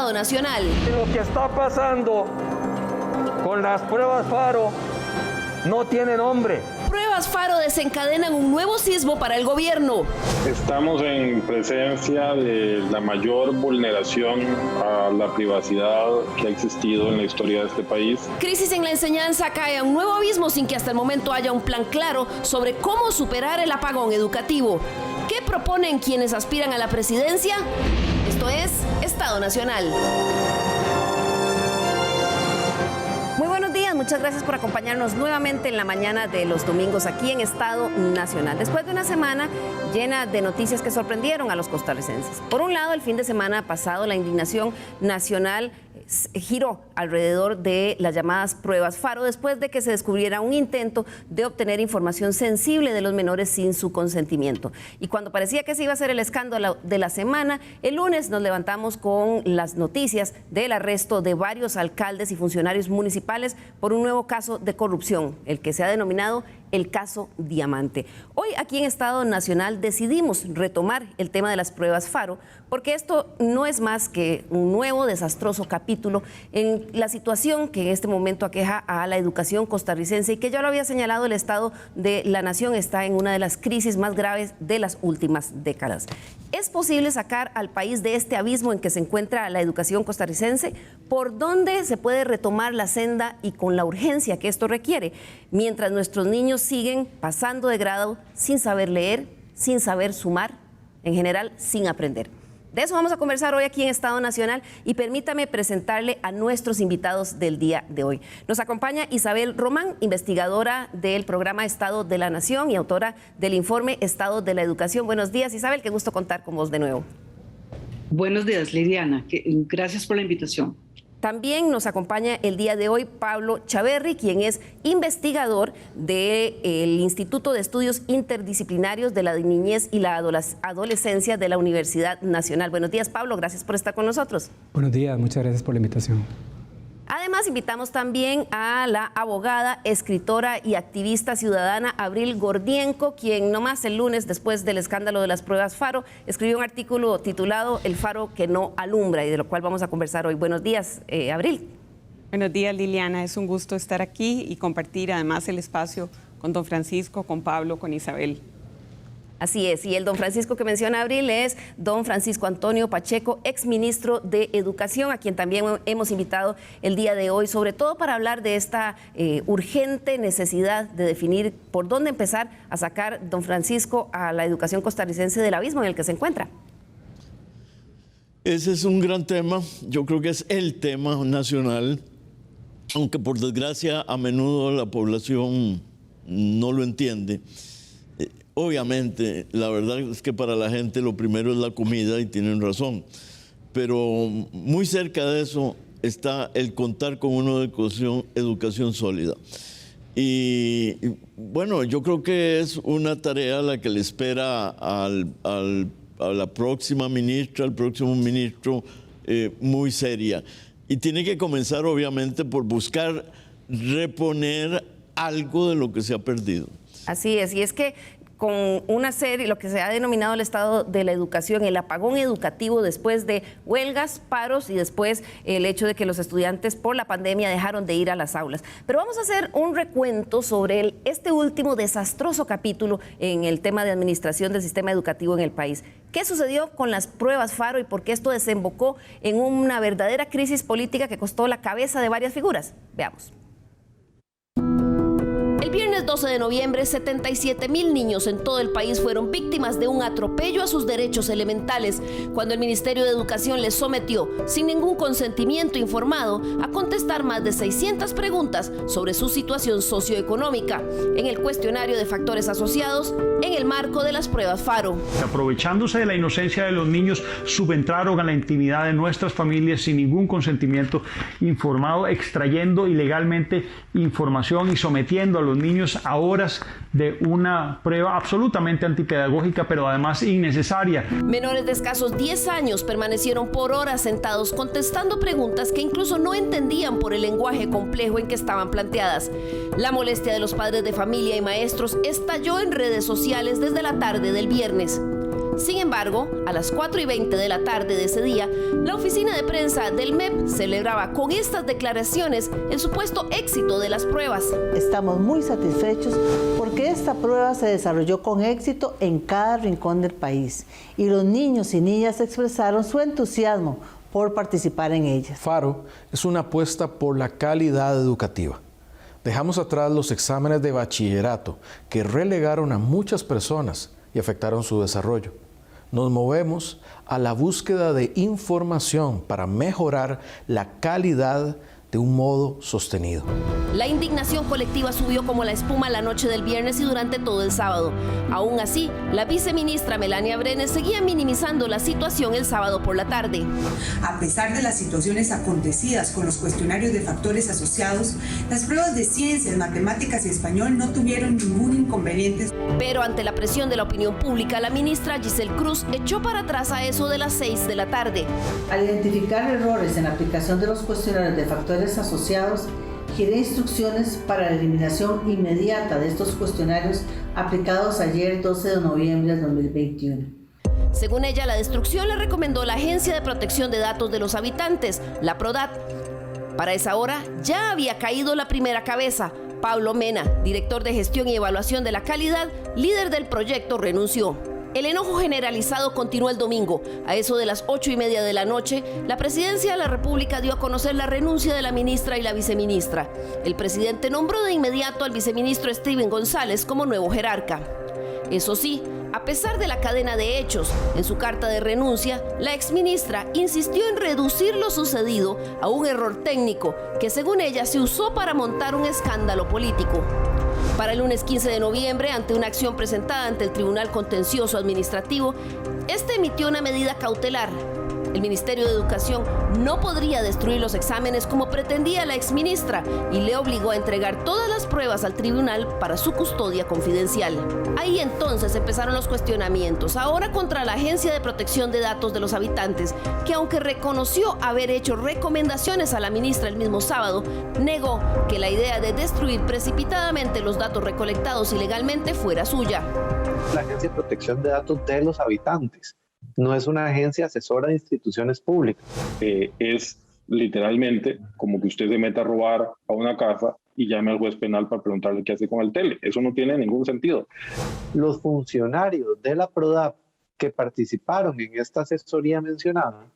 Estado Nacional. Lo que está pasando con las pruebas Faro no tiene nombre. Pruebas Faro desencadenan un nuevo sismo para el gobierno. Estamos en presencia de la mayor vulneración a la privacidad que ha existido en la historia de este país. Crisis en la enseñanza cae a un nuevo abismo sin que hasta el momento haya un plan claro sobre cómo superar el apagón educativo. ¿Qué proponen quienes aspiran a la presidencia? Esto es Estado Nacional. Muy buenos días, muchas gracias por acompañarnos nuevamente en la mañana de los domingos aquí en Estado Nacional. Después de una semana llena de noticias que sorprendieron a los costarricenses. Por un lado, el fin de semana pasado la indignación nacional giró alrededor de las llamadas pruebas Faro después de que se descubriera un intento de obtener información sensible de los menores sin su consentimiento. Y cuando parecía que se iba a hacer el escándalo de la semana, el lunes nos levantamos con las noticias del arresto de varios alcaldes y funcionarios municipales por un nuevo caso de corrupción, el que se ha denominado el caso Diamante. Hoy aquí en Estado Nacional decidimos retomar el tema de las pruebas Faro porque esto no es más que un nuevo desastroso capítulo en la situación que en este momento aqueja a la educación costarricense y que ya lo había señalado el Estado de la Nación está en una de las crisis más graves de las últimas décadas. ¿Es posible sacar al país de este abismo en que se encuentra la educación costarricense? ¿Por dónde se puede retomar la senda y con la urgencia que esto requiere? Mientras nuestros niños siguen pasando de grado sin saber leer, sin saber sumar, en general sin aprender. De eso vamos a conversar hoy aquí en Estado Nacional y permítame presentarle a nuestros invitados del día de hoy. Nos acompaña Isabel Román, investigadora del programa Estado de la Nación y autora del informe Estado de la Educación. Buenos días, Isabel, qué gusto contar con vos de nuevo. Buenos días, Liliana. Gracias por la invitación. También nos acompaña el día de hoy Pablo Chaverri, quien es investigador del Instituto de Estudios Interdisciplinarios de la Niñez y la Adolescencia de la Universidad Nacional. Buenos días, Pablo, gracias por estar con nosotros. Buenos días, muchas gracias por la invitación. Además, invitamos también a la abogada, escritora y activista ciudadana Abril Gordienko, quien nomás el lunes, después del escándalo de las pruebas Faro, escribió un artículo titulado El Faro que no alumbra, y de lo cual vamos a conversar hoy. Buenos días, Abril. Buenos días, Liliana. Es un gusto estar aquí y compartir además el espacio con don Francisco, con Pablo, con Isabel. Así es, y el don Francisco que menciona Abril es don Francisco Antonio Pacheco, exministro de Educación, a quien también hemos invitado el día de hoy, sobre todo para hablar de esta urgente necesidad de definir por dónde empezar a sacar, don Francisco, a la educación costarricense del abismo en el que se encuentra. Ese es un gran tema, yo creo que es el tema nacional, aunque por desgracia a menudo la población no lo entiende. Obviamente, la verdad es que para la gente lo primero es la comida y tienen razón, pero muy cerca de eso está el contar con una educación sólida. Y bueno, yo creo que es una tarea la que le espera a la próxima ministra, al próximo ministro, muy seria. Y tiene que comenzar obviamente por buscar reponer algo de lo que se ha perdido. Así es, y es que con una serie, lo que se ha denominado el estado de la educación, el apagón educativo después de huelgas, paros y después el hecho de que los estudiantes por la pandemia dejaron de ir a las aulas. Pero vamos a hacer un recuento sobre este último desastroso capítulo en el tema de administración del sistema educativo en el país. ¿Qué sucedió con las pruebas Faro y por qué esto desembocó en una verdadera crisis política que costó la cabeza de varias figuras? Veamos. El viernes 12 de noviembre, 77,000 niños en todo el país fueron víctimas de un atropello a sus derechos elementales, cuando el Ministerio de Educación les sometió, sin ningún consentimiento informado, a contestar más de 600 preguntas sobre su situación socioeconómica en el cuestionario de factores asociados en el marco de las pruebas Faro. Aprovechándose de la inocencia de los niños, subentraron a la intimidad de nuestras familias sin ningún consentimiento informado, extrayendo ilegalmente información y sometiendo a los niños a horas de una prueba absolutamente antipedagógica, pero además innecesaria. Menores de escasos 10 años permanecieron por horas sentados contestando preguntas que incluso no entendían por el lenguaje complejo en que estaban planteadas. La molestia de los padres de familia y maestros estalló en redes sociales desde la tarde del viernes. Sin embargo, a las 4:20 de la tarde de ese día, la oficina de prensa del MEP celebraba con estas declaraciones el supuesto éxito de las pruebas. Estamos muy satisfechos porque esta prueba se desarrolló con éxito en cada rincón del país y los niños y niñas expresaron su entusiasmo por participar en ellas. FARO es una apuesta por la calidad educativa. Dejamos atrás los exámenes de bachillerato que relegaron a muchas personas y afectaron su desarrollo. Nos movemos a la búsqueda de información para mejorar la calidad de un modo sostenido. La indignación colectiva subió como la espuma la noche del viernes y durante todo el sábado. Aún así, la viceministra Melania Brenes seguía minimizando la situación el sábado por la tarde. A pesar de las situaciones acontecidas con los cuestionarios de factores asociados, las pruebas de ciencias, matemáticas y español no tuvieron ningún inconveniente. Pero ante la presión de la opinión pública, la ministra Giselle Cruz echó para atrás a eso de las 6 de la tarde. Al identificar errores en la aplicación de los cuestionarios de factores asociados, giré instrucciones para la eliminación inmediata de estos cuestionarios aplicados ayer 12 de noviembre de 2021. Según ella, la destrucción le recomendó la Agencia de Protección de Datos de los Habitantes, la PRODAT. Para esa hora ya había caído la primera cabeza. Pablo Mena, director de Gestión y Evaluación de la Calidad, líder del proyecto, renunció. El enojo generalizado continuó el domingo. A eso de las 8:30 de la noche, la Presidencia de la República dio a conocer la renuncia de la ministra y la viceministra. El presidente nombró de inmediato al viceministro Steven González como nuevo jerarca. Eso sí, a pesar de la cadena de hechos, en su carta de renuncia, la exministra insistió en reducir lo sucedido a un error técnico que, según ella, se usó para montar un escándalo político. Para el lunes 15 de noviembre, ante una acción presentada ante el Tribunal Contencioso Administrativo, este emitió una medida cautelar. El Ministerio de Educación no podría destruir los exámenes como pretendía la exministra y le obligó a entregar todas las pruebas al tribunal para su custodia confidencial. Ahí entonces empezaron los cuestionamientos, ahora contra la Agencia de Protección de Datos de los Habitantes, que aunque reconoció haber hecho recomendaciones a la ministra el mismo sábado, negó que la idea de destruir precipitadamente los datos recolectados ilegalmente fuera suya. La Agencia de Protección de Datos de los Habitantes no es una agencia asesora de instituciones públicas. Es literalmente como que usted se meta a robar a una casa y llame al juez penal para preguntarle qué hace con el tele. Eso no tiene ningún sentido. Los funcionarios de la PRODAP que participaron en esta asesoría mencionada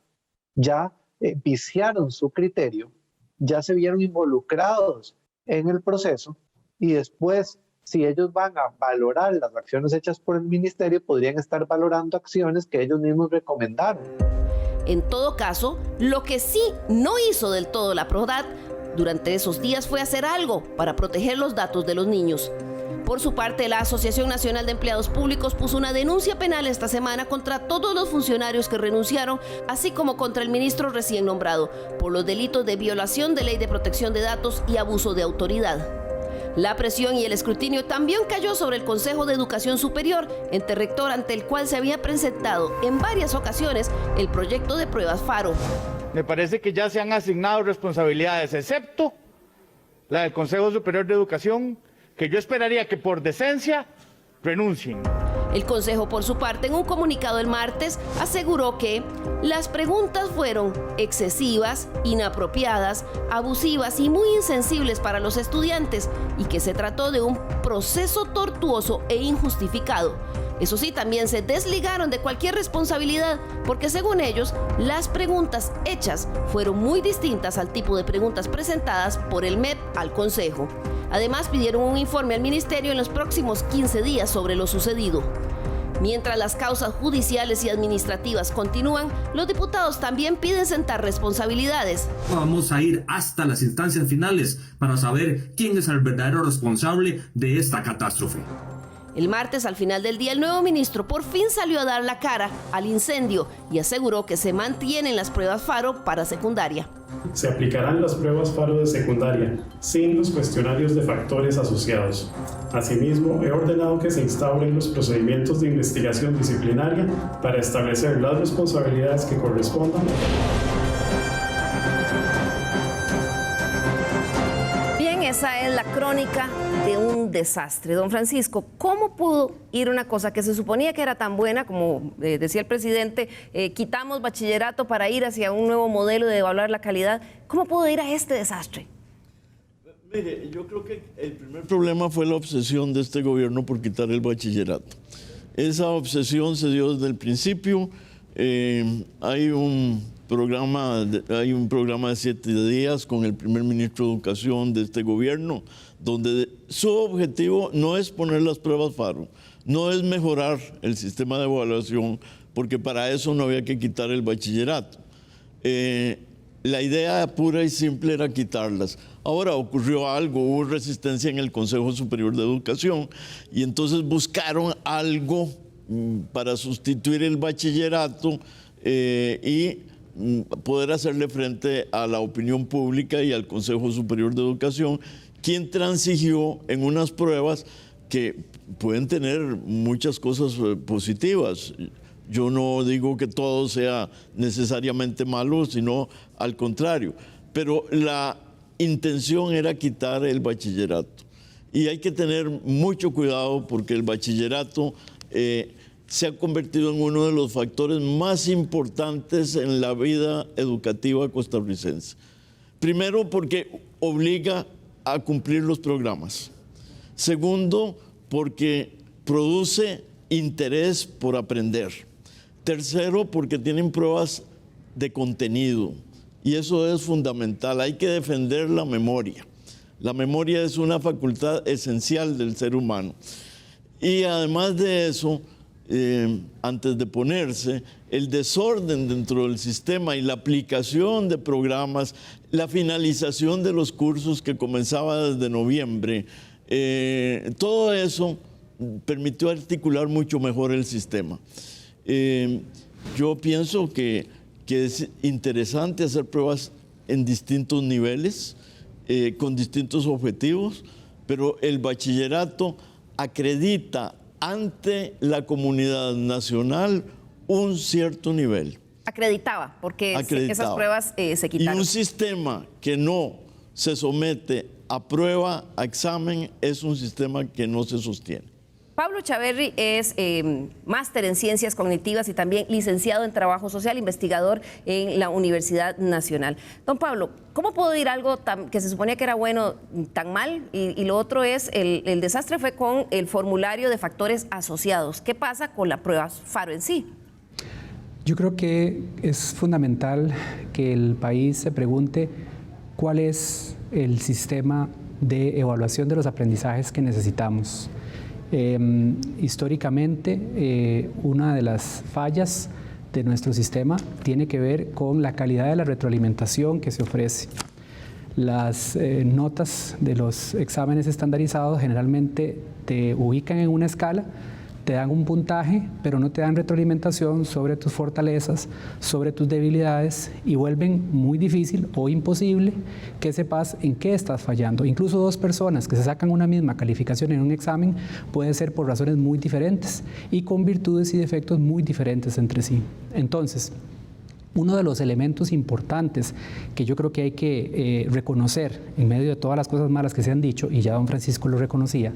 ya viciaron su criterio, ya se vieron involucrados en el proceso y después, si ellos van a valorar las acciones hechas por el ministerio, podrían estar valorando acciones que ellos mismos recomendaron. En todo caso, lo que sí no hizo del todo la PRODAT durante esos días fue hacer algo para proteger los datos de los niños. Por su parte, la Asociación Nacional de Empleados Públicos puso una denuncia penal esta semana contra todos los funcionarios que renunciaron, así como contra el ministro recién nombrado, por los delitos de violación de ley de protección de datos y abuso de autoridad. La presión y el escrutinio también cayó sobre el Consejo de Educación Superior, ente rector ante el cual se había presentado en varias ocasiones el proyecto de pruebas FARO. Me parece que ya se han asignado responsabilidades, excepto la del Consejo Superior de Educación, que yo esperaría que por decencia renuncien. El Consejo, por su parte, en un comunicado el martes, aseguró que las preguntas fueron excesivas, inapropiadas, abusivas y muy insensibles para los estudiantes y que se trató de un proceso tortuoso e injustificado. Eso sí, también se desligaron de cualquier responsabilidad porque, según ellos, las preguntas hechas fueron muy distintas al tipo de preguntas presentadas por el MEP al Consejo. Además, pidieron un informe al Ministerio en los próximos 15 días sobre lo sucedido. Mientras las causas judiciales y administrativas continúan, los diputados también piden sentar responsabilidades. Vamos a ir hasta las instancias finales para saber quién es el verdadero responsable de esta catástrofe. El martes, al final del día, el nuevo ministro por fin salió a dar la cara al incendio y aseguró que se mantienen las pruebas FARO para secundaria. Se aplicarán las pruebas FARO de secundaria, sin los cuestionarios de factores asociados. Asimismo, he ordenado que se instauren los procedimientos de investigación disciplinaria para establecer las responsabilidades que correspondan. esa es la crónica de un desastre. Don Francisco, ¿cómo pudo ir una cosa que se suponía que era tan buena, como decía el presidente, quitamos bachillerato para ir hacia un nuevo modelo de evaluar la calidad? ¿Cómo pudo ir a este desastre? Mire, yo creo que el primer problema fue la obsesión de este gobierno por quitar el bachillerato. Esa obsesión se dio desde el principio. Hay un programa de 7 días con el primer ministro de Educación de este gobierno, donde su objetivo no es poner las pruebas FARO, no es mejorar el sistema de evaluación, porque para eso no había que quitar el bachillerato. La idea pura y simple era quitarlas. Ahora ocurrió algo, hubo resistencia en el Consejo Superior de Educación y entonces buscaron algo para sustituir el bachillerato y poder hacerle frente a la opinión pública y al Consejo Superior de Educación, quien transigió en unas pruebas que pueden tener muchas cosas positivas. Yo no digo que todo sea necesariamente malo, sino al contrario. Pero la intención era quitar el bachillerato. Y hay que tener mucho cuidado porque el bachillerato se ha convertido en uno de los factores más importantes en la vida educativa costarricense. Primero, porque obliga a cumplir los programas. Segundo, porque produce interés por aprender. Tercero, porque tienen pruebas de contenido. Y eso es fundamental. Hay que defender la memoria. La memoria es una facultad esencial del ser humano. Y además de eso, antes de ponerse, el desorden dentro del sistema y la aplicación de programas, la finalización de los cursos que comenzaba desde noviembre, todo eso permitió articular mucho mejor el sistema. Yo pienso que es interesante hacer pruebas en distintos niveles, con distintos objetivos, pero el bachillerato acredita ante la comunidad nacional un cierto nivel. Acreditaba, porque esas pruebas se quitaron. Y un sistema que no se somete a prueba, a examen, es un sistema que no se sostiene. Pablo Chaverri es máster en Ciencias Cognitivas y también licenciado en Trabajo Social, investigador en la Universidad Nacional. Don Pablo, ¿cómo pudo ir algo que se suponía que era bueno tan mal? Y lo otro es, el desastre fue con el formulario de factores asociados. ¿Qué pasa con la prueba FARO en sí? Yo creo que es fundamental que el país se pregunte cuál es el sistema de evaluación de los aprendizajes que necesitamos. Históricamente, una de las fallas de nuestro sistema tiene que ver con la calidad de la retroalimentación que se ofrece. Las notas de los exámenes estandarizados generalmente te ubican en una escala, te dan un puntaje, pero no te dan retroalimentación sobre tus fortalezas, sobre tus debilidades, y vuelven muy difícil o imposible que sepas en qué estás fallando. Incluso dos personas que se sacan una misma calificación en un examen puede ser por razones muy diferentes y con virtudes y defectos muy diferentes entre sí. Entonces, uno de los elementos importantes que yo creo que hay que reconocer en medio de todas las cosas malas que se han dicho, y ya don Francisco lo reconocía,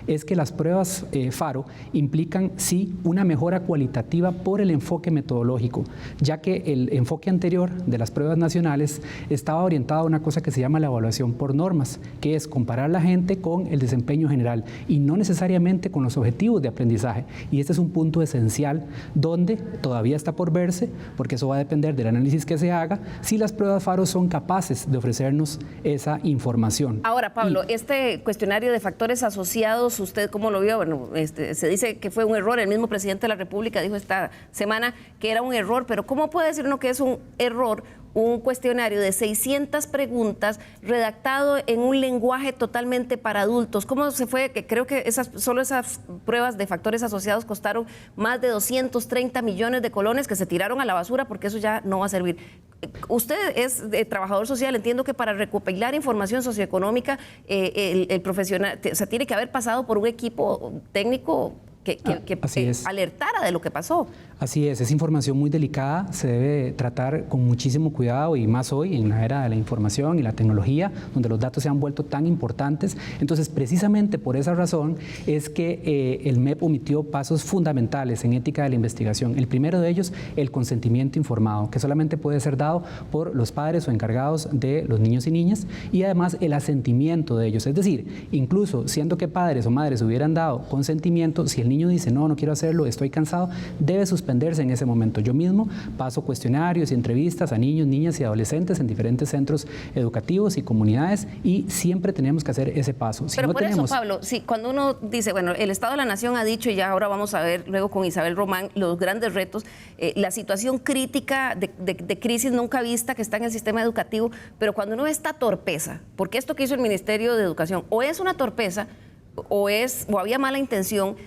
es que las pruebas FARO implican, sí, una mejora cualitativa por el enfoque metodológico, ya que el enfoque anterior de las pruebas nacionales estaba orientado a una cosa que se llama la evaluación por normas, que es comparar a la gente con el desempeño general y no necesariamente con los objetivos de aprendizaje. Y este es un punto esencial donde todavía está por verse, porque eso va a depender del análisis que se haga, si las pruebas FARO son capaces de ofrecernos esa información. Ahora, Pablo, este cuestionario de factores asociados, ¿usted cómo lo vio? Bueno, se dice que fue un error. El mismo presidente de la República dijo esta semana que era un error, pero ¿cómo puede decir uno que es un error un cuestionario de 600 preguntas redactado en un lenguaje totalmente para adultos? ¿Cómo se fue? Que creo que solo esas pruebas de factores asociados costaron más de 230 millones de colones que se tiraron a la basura porque eso ya no va a servir. Usted es trabajador social, entiendo que para recopilar información socioeconómica el profesional, o sea, tiene que haber pasado por un equipo técnico que alertara de lo que pasó. Así es información muy delicada, se debe tratar con muchísimo cuidado y más hoy en la era de la información y la tecnología, donde los datos se han vuelto tan importantes. Entonces, precisamente por esa razón es que el MEP omitió pasos fundamentales en ética de la investigación. El primero de ellos, el consentimiento informado, que solamente puede ser dado por los padres o encargados de los niños y niñas, y además el asentimiento de ellos. Es decir, incluso siendo que padres o madres hubieran dado consentimiento, si el niño dice no quiero hacerlo, estoy cansado, debe suspenderse en ese momento. Yo mismo paso cuestionarios y entrevistas a niños, niñas y adolescentes en diferentes centros educativos y comunidades y siempre tenemos que hacer ese paso. Pero no por eso, Pablo, sí, cuando uno dice, bueno, el Estado de la Nación ha dicho, y ya ahora vamos a ver luego con Isabel Román, los grandes retos, la situación crítica de crisis nunca vista que está en el sistema educativo, pero cuando uno ve esta torpeza, porque esto que hizo el Ministerio de Educación o es una torpeza o había mala intención.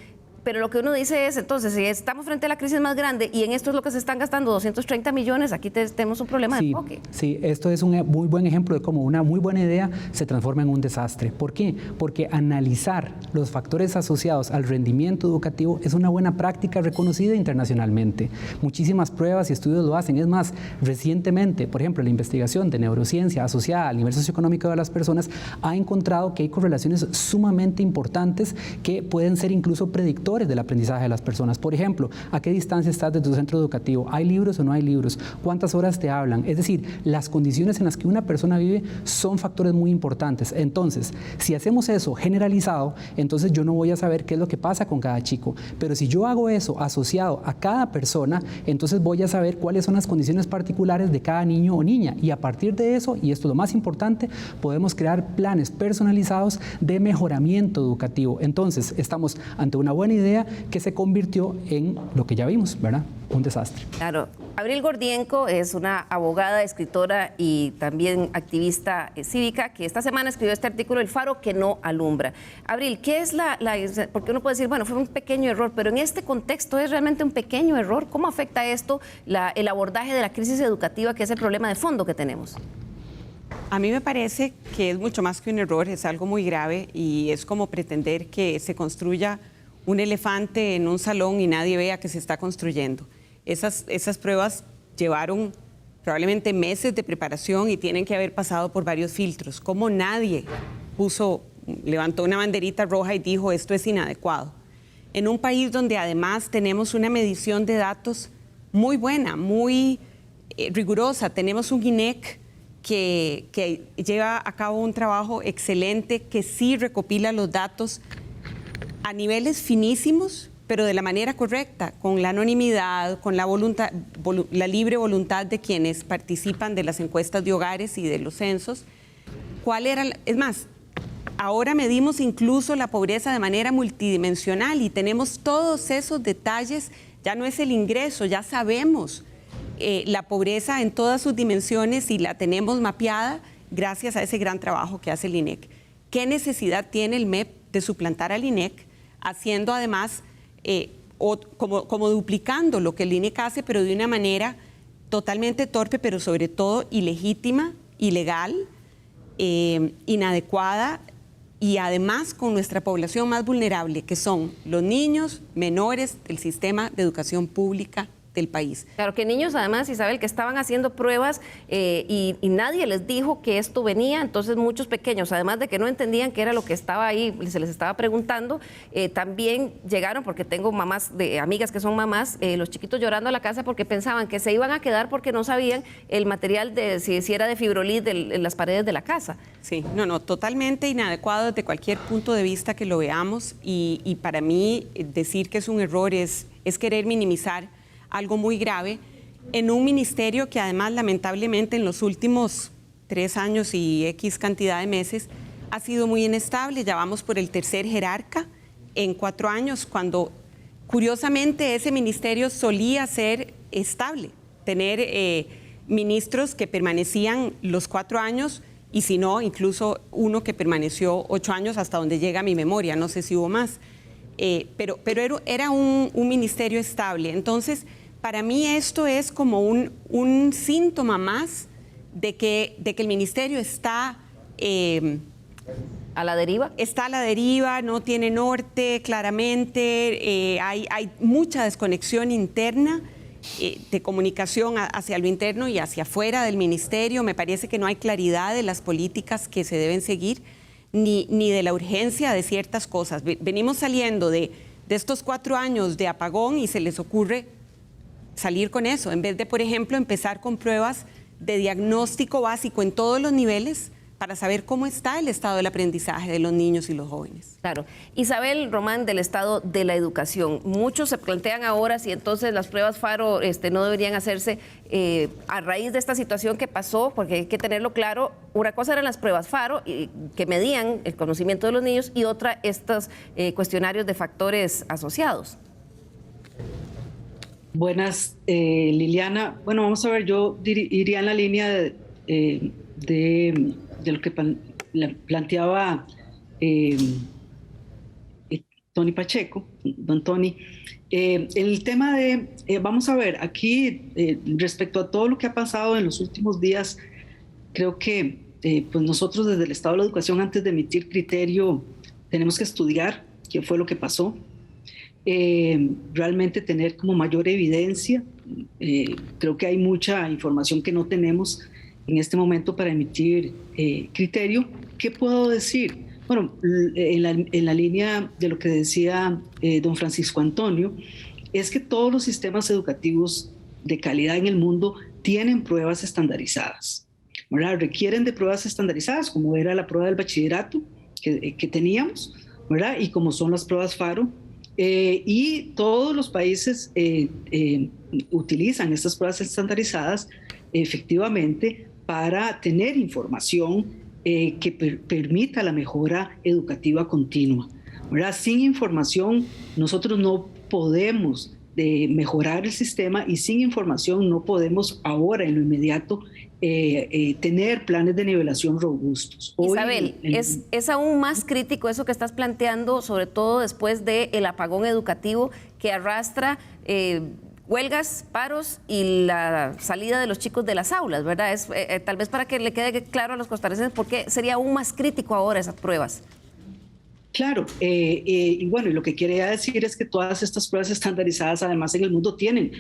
Pero lo que uno dice es, entonces, si estamos frente a la crisis más grande y en esto es lo que se están gastando 230 millones, aquí tenemos un problema de enfoque. Sí, esto es un muy buen ejemplo de cómo una muy buena idea se transforma en un desastre. ¿Por qué? Porque analizar los factores asociados al rendimiento educativo es una buena práctica reconocida internacionalmente. Muchísimas pruebas y estudios lo hacen. Es más, recientemente, por ejemplo, la investigación de neurociencia asociada al nivel socioeconómico de las personas ha encontrado que hay correlaciones sumamente importantes que pueden ser incluso predictores del aprendizaje de las personas. Por ejemplo, ¿a qué distancia estás de tu centro educativo? ¿Hay libros o no hay libros? ¿Cuántas horas te hablan? Es decir, las condiciones en las que una persona vive son factores muy importantes. Entonces, si hacemos eso generalizado, entonces yo no voy a saber qué es lo que pasa con cada chico. Pero si yo hago eso asociado a cada persona, entonces voy a saber cuáles son las condiciones particulares de cada niño o niña. Y a partir de eso, y esto es lo más importante, podemos crear planes personalizados de mejoramiento educativo. Entonces, estamos ante una buena idea que se convirtió en lo que ya vimos, ¿verdad? Un desastre. Claro. Abril Gordienko es una abogada, escritora y también activista cívica que esta semana escribió este artículo, El faro que no alumbra. Abril, ¿qué es porque uno puede decir, bueno, fue un pequeño error, pero en este contexto es realmente un pequeño error? ¿Cómo afecta esto el abordaje de la crisis educativa, que es el problema de fondo que tenemos? A mí me parece que es mucho más que un error, es algo muy grave y es como pretender que se construya un elefante en un salón y nadie vea que se está construyendo. Esas pruebas llevaron probablemente meses de preparación y tienen que haber pasado por varios filtros. ¿Cómo nadie levantó una banderita roja y dijo esto es inadecuado? En un país donde además tenemos una medición de datos muy buena, muy rigurosa, tenemos un INEC que lleva a cabo un trabajo excelente, que sí recopila los datos a niveles finísimos, pero de la manera correcta, con la anonimidad, con la libre voluntad de quienes participan de las encuestas de hogares y de los censos. Es más, ahora medimos incluso la pobreza de manera multidimensional y tenemos todos esos detalles, ya no es el ingreso, ya sabemos la pobreza en todas sus dimensiones y la tenemos mapeada gracias a ese gran trabajo que hace el INEC. ¿Qué necesidad tiene el MEP de suplantar al INEC? Haciendo además, como duplicando lo que el INEC hace, pero de una manera totalmente torpe, pero sobre todo ilegítima, ilegal, inadecuada y además con nuestra población más vulnerable, que son los niños menores del sistema de educación pública del país. Claro, que niños además, Isabel, que estaban haciendo pruebas y nadie les dijo que esto venía, entonces muchos pequeños, además de que no entendían qué era lo que estaba ahí, se les estaba preguntando, también llegaron, porque tengo amigas que son mamás, los chiquitos llorando a la casa porque pensaban que se iban a quedar porque no sabían el material si era de fibrolit en las paredes de la casa. Sí, no, totalmente inadecuado desde cualquier punto de vista que lo veamos y para mí decir que es un error es querer minimizar algo muy grave en un ministerio que además lamentablemente en los últimos 3 años y X cantidad de meses ha sido muy inestable. Ya vamos por el tercer jerarca en 4 años, cuando curiosamente ese ministerio solía ser estable, tener ministros que permanecían los 4 años y si no, incluso uno que permaneció 8 años hasta donde llega mi memoria, no sé si hubo más. Pero era un ministerio estable. Entonces, para mí esto es como un síntoma más de que el ministerio está ¿A la deriva? Está a la deriva, no tiene norte, claramente. Hay mucha desconexión interna de comunicación hacia lo interno y hacia afuera del ministerio. Me parece que no hay claridad de las políticas que se deben seguir, ni de la urgencia de ciertas cosas. Venimos saliendo de estos 4 años de apagón y se les ocurre salir con eso, en vez de, por ejemplo, empezar con pruebas de diagnóstico básico en todos los niveles para saber cómo está el estado del aprendizaje de los niños y los jóvenes. Claro. Isabel Román, del estado de la educación. Muchos se plantean ahora si entonces las pruebas FARO no deberían hacerse a raíz de esta situación que pasó, porque hay que tenerlo claro. Una cosa eran las pruebas FARO, que medían el conocimiento de los niños, y otra estos cuestionarios de factores asociados. Buenas, Liliana. Bueno, vamos a ver, yo iría en la línea de lo que planteaba Tony Pacheco, don Tony. El tema de, vamos a ver, aquí respecto a todo lo que ha pasado en los últimos días, creo que pues nosotros desde el Estado de la Educación, antes de emitir criterio, tenemos que estudiar qué fue lo que pasó, realmente tener como mayor evidencia. Creo que hay mucha información que no tenemos en este momento para emitir criterio. ¿Qué puedo decir? Bueno, en la línea de lo que decía don Francisco Antonio, es que todos los sistemas educativos de calidad en el mundo tienen pruebas estandarizadas, ¿verdad? Requieren de pruebas estandarizadas, como era la prueba del bachillerato que teníamos, ¿verdad? Y como son las pruebas FARO. Y todos los países utilizan estas pruebas estandarizadas efectivamente para tener información que permita la mejora educativa continua, ¿verdad? Sin información nosotros no podemos mejorar el sistema, y sin información no podemos ahora en lo inmediato tener planes de nivelación robustos. Isabel, es aún más crítico eso que estás planteando, sobre todo después del apagón educativo que arrastra huelgas, paros y la salida de los chicos de las aulas, ¿verdad? Es tal vez para que le quede claro a los costarricenses por qué sería aún más crítico ahora esas pruebas. Claro, y bueno, lo que quería decir es que todas estas pruebas estandarizadas además en el mundo tienen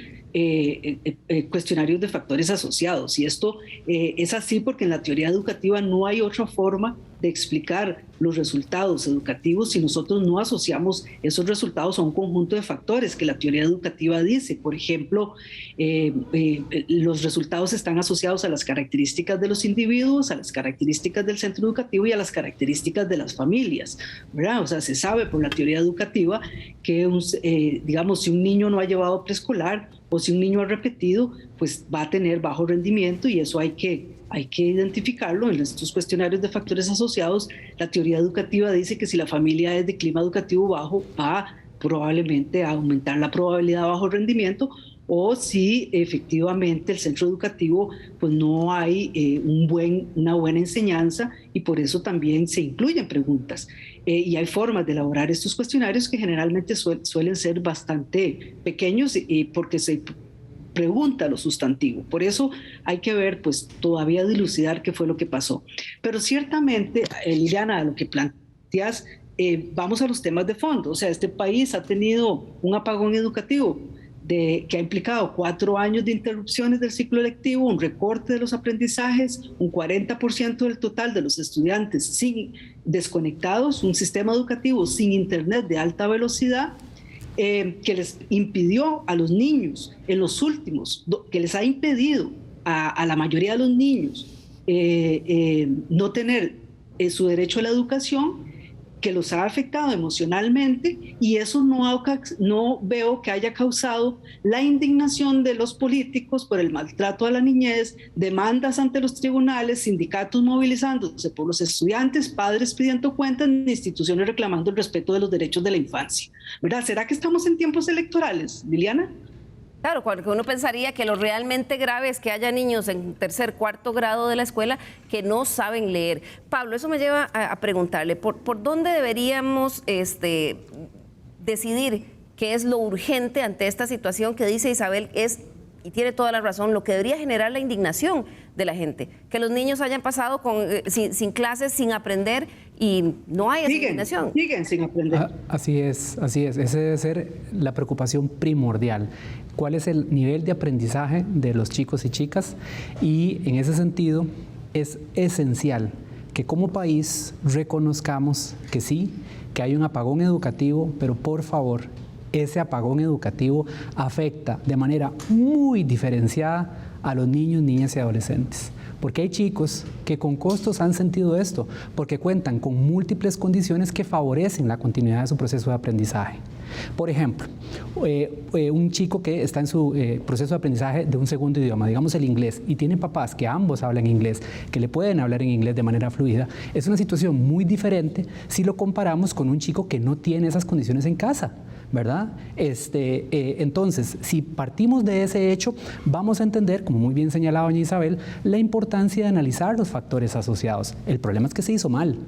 cuestionarios de factores asociados, y esto es así porque en la teoría educativa no hay otra forma de explicar los resultados educativos si nosotros no asociamos esos resultados a un conjunto de factores que la teoría educativa dice. Por ejemplo, los resultados están asociados a las características de los individuos, a las características del centro educativo y a las características de las familias, ¿verdad? O sea, se sabe por la teoría educativa que, digamos, si un niño no ha llevado preescolar o si un niño ha repetido, pues va a tener bajo rendimiento, y eso hay que identificarlo en estos cuestionarios de factores asociados. La teoría educativa dice que si la familia es de clima educativo bajo, va probablemente a aumentar la probabilidad de bajo rendimiento, o si efectivamente el centro educativo pues no hay una buena enseñanza, y por eso también se incluyen preguntas. Y hay formas de elaborar estos cuestionarios que generalmente suelen ser bastante pequeños, porque se pregunta lo sustantivo. Por eso hay que ver, pues todavía dilucidar qué fue lo que pasó. Pero ciertamente, Liliana, a lo que planteas, vamos a los temas de fondo. O sea, este país ha tenido un apagón educativo que ha implicado 4 años de interrupciones del ciclo lectivo, un recorte de los aprendizajes, un 40% del total de los estudiantes desconectados, un sistema educativo sin internet de alta velocidad, que les impidió a los niños en los últimos, que les ha impedido a la mayoría de los niños no tener su derecho a la educación, que los ha afectado emocionalmente, y eso no veo que haya causado la indignación de los políticos por el maltrato a la niñez, demandas ante los tribunales, sindicatos movilizándose por los estudiantes, padres pidiendo cuentas, instituciones reclamando el respeto de los derechos de la infancia, ¿verdad? ¿Será que estamos en tiempos electorales, Liliana? Claro, porque uno pensaría que lo realmente grave es que haya niños en 3er, 4º grado de la escuela que no saben leer. Pablo, eso me lleva a preguntarle, ¿por dónde deberíamos decidir qué es lo urgente ante esta situación que dice Isabel y tiene toda la razón, lo que debería generar la indignación de la gente? Que los niños hayan pasado sin clases, sin aprender, y no hay asignación. Siguen sin aprender. Así es, así es. Esa debe ser la preocupación primordial. ¿Cuál es el nivel de aprendizaje de los chicos y chicas? Y en ese sentido es esencial que como país reconozcamos que sí, que hay un apagón educativo, pero por favor, ese apagón educativo afecta de manera muy diferenciada a los niños, niñas y adolescentes. Porque hay chicos que con costos han sentido esto, porque cuentan con múltiples condiciones que favorecen la continuidad de su proceso de aprendizaje. Por ejemplo, un chico que está en su proceso de aprendizaje de un segundo idioma, digamos el inglés, y tiene papás que ambos hablan inglés, que le pueden hablar en inglés de manera fluida, es una situación muy diferente si lo comparamos con un chico que no tiene esas condiciones en casa, ¿verdad? Entonces, si partimos de ese hecho, vamos a entender, como muy bien señalaba doña Isabel, la importancia de analizar los factores asociados. El problema es que se hizo mal,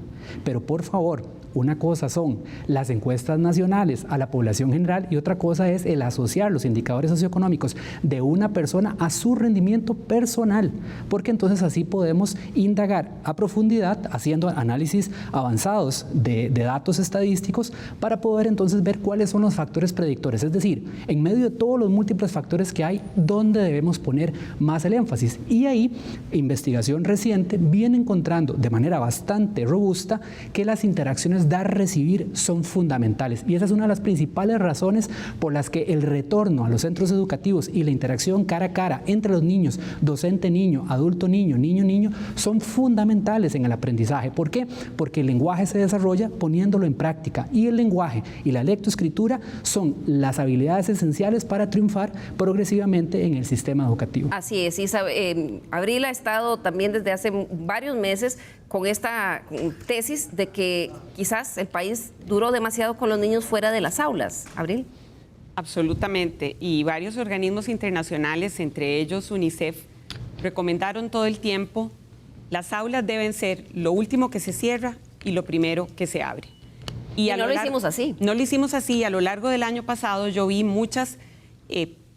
pero por favor, una cosa son las encuestas nacionales a la población general y otra cosa es el asociar los indicadores socioeconómicos de una persona a su rendimiento personal, porque entonces así podemos indagar a profundidad, haciendo análisis avanzados de datos estadísticos para poder entonces ver cuáles son los factores predictores, es decir, en medio de todos los múltiples factores que hay, ¿dónde debemos poner más el énfasis? Y ahí, investigación reciente viene encontrando de manera bastante robusta que las interacciones dar-recibir son fundamentales. Y esa es una de las principales razones por las que el retorno a los centros educativos y la interacción cara a cara entre los niños, docente-niño, adulto-niño, niño-niño, son fundamentales en el aprendizaje. ¿Por qué? Porque el lenguaje se desarrolla poniéndolo en práctica y el lenguaje y la lectoescritura son las habilidades esenciales para triunfar progresivamente en el sistema educativo. Así es, Abril ha estado también desde hace varios meses con esta tesis de que quizás el país duró demasiado con los niños fuera de las aulas. Abril. Absolutamente, y varios organismos internacionales, entre ellos UNICEF, recomendaron todo el tiempo: las aulas deben ser lo último que se cierra y lo primero que se abre. Y no lo hicimos así. No lo hicimos así. A lo largo del año pasado yo vi muchas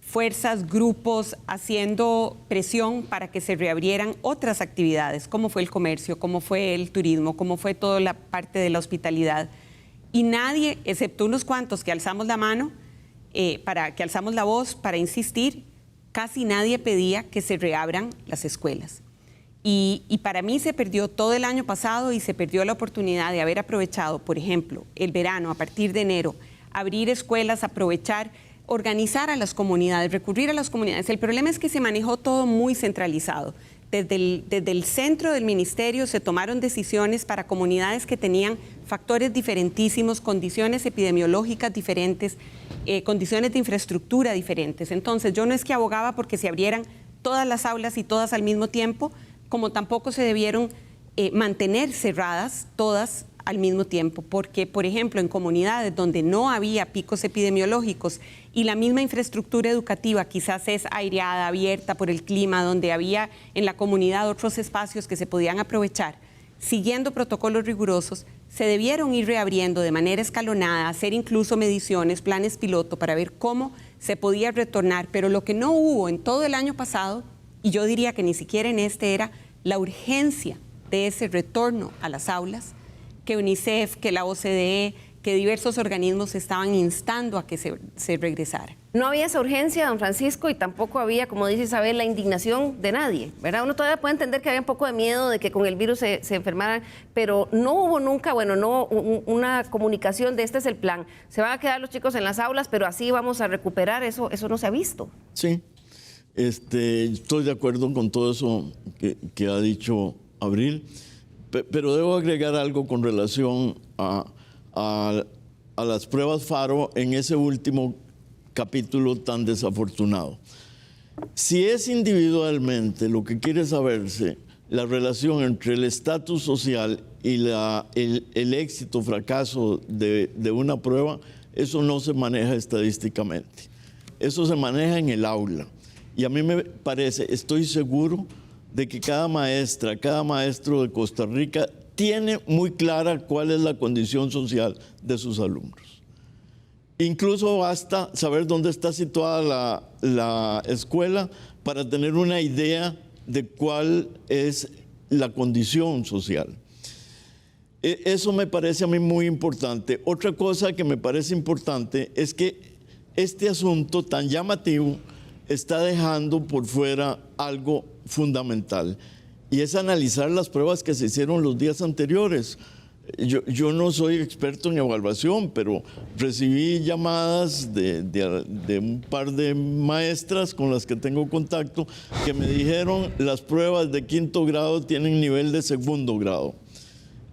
fuerzas, grupos haciendo presión para que se reabrieran otras actividades, como fue el comercio, como fue el turismo, como fue toda la parte de la hospitalidad. Y nadie, excepto unos cuantos que alzamos la mano, que alzamos la voz para insistir, casi nadie pedía que se reabran las escuelas. Y para mí se perdió todo el año pasado y se perdió la oportunidad de haber aprovechado, por ejemplo, el verano, a partir de enero, abrir escuelas, aprovechar, organizar a las comunidades, recurrir a las comunidades. El problema es que se manejó todo muy centralizado. Desde el centro del ministerio se tomaron decisiones para comunidades que tenían factores diferentísimos, condiciones epidemiológicas diferentes, condiciones de infraestructura diferentes. Entonces, yo no es que abogaba porque se abrieran todas las aulas y todas al mismo tiempo, como tampoco se debieron mantener cerradas todas al mismo tiempo, porque, por ejemplo, en comunidades donde no había picos epidemiológicos y la misma infraestructura educativa quizás es aireada, abierta por el clima, donde había en la comunidad otros espacios que se podían aprovechar, siguiendo protocolos rigurosos, se debieron ir reabriendo de manera escalonada, hacer incluso mediciones, planes piloto para ver cómo se podía retornar, pero lo que no hubo en todo el año pasado, y yo diría que ni siquiera en este, era la urgencia de ese retorno a las aulas, que UNICEF, que la OCDE, que diversos organismos estaban instando a que se regresara. No había esa urgencia, don Francisco, y tampoco había, como dice Isabel, la indignación de nadie, ¿verdad? Uno todavía puede entender que había un poco de miedo de que con el virus se enfermaran, pero no hubo nunca, una comunicación de este es el plan. Se van a quedar los chicos en las aulas, pero así vamos a recuperar, eso no se ha visto. Sí, estoy de acuerdo con todo eso que ha dicho Abril. Pero debo agregar algo con relación a las pruebas FARO en ese último capítulo tan desafortunado. Si es individualmente lo que quiere saberse la relación entre el estatus social y el éxito o fracaso de una prueba, eso no se maneja estadísticamente. Eso se maneja en el aula. Y a mí me parece, estoy seguro de que cada maestra, cada maestro de Costa Rica tiene muy clara cuál es la condición social de sus alumnos. Incluso basta saber dónde está situada la escuela para tener una idea de cuál es la condición social. Eso me parece a mí muy importante. Otra cosa que me parece importante es que este asunto tan llamativo está dejando por fuera algo fundamental, y es analizar las pruebas que se hicieron los días anteriores. Yo no soy experto en evaluación, pero recibí llamadas de un par de maestras con las que tengo contacto que me dijeron las pruebas de 5º grado tienen nivel de 2º grado.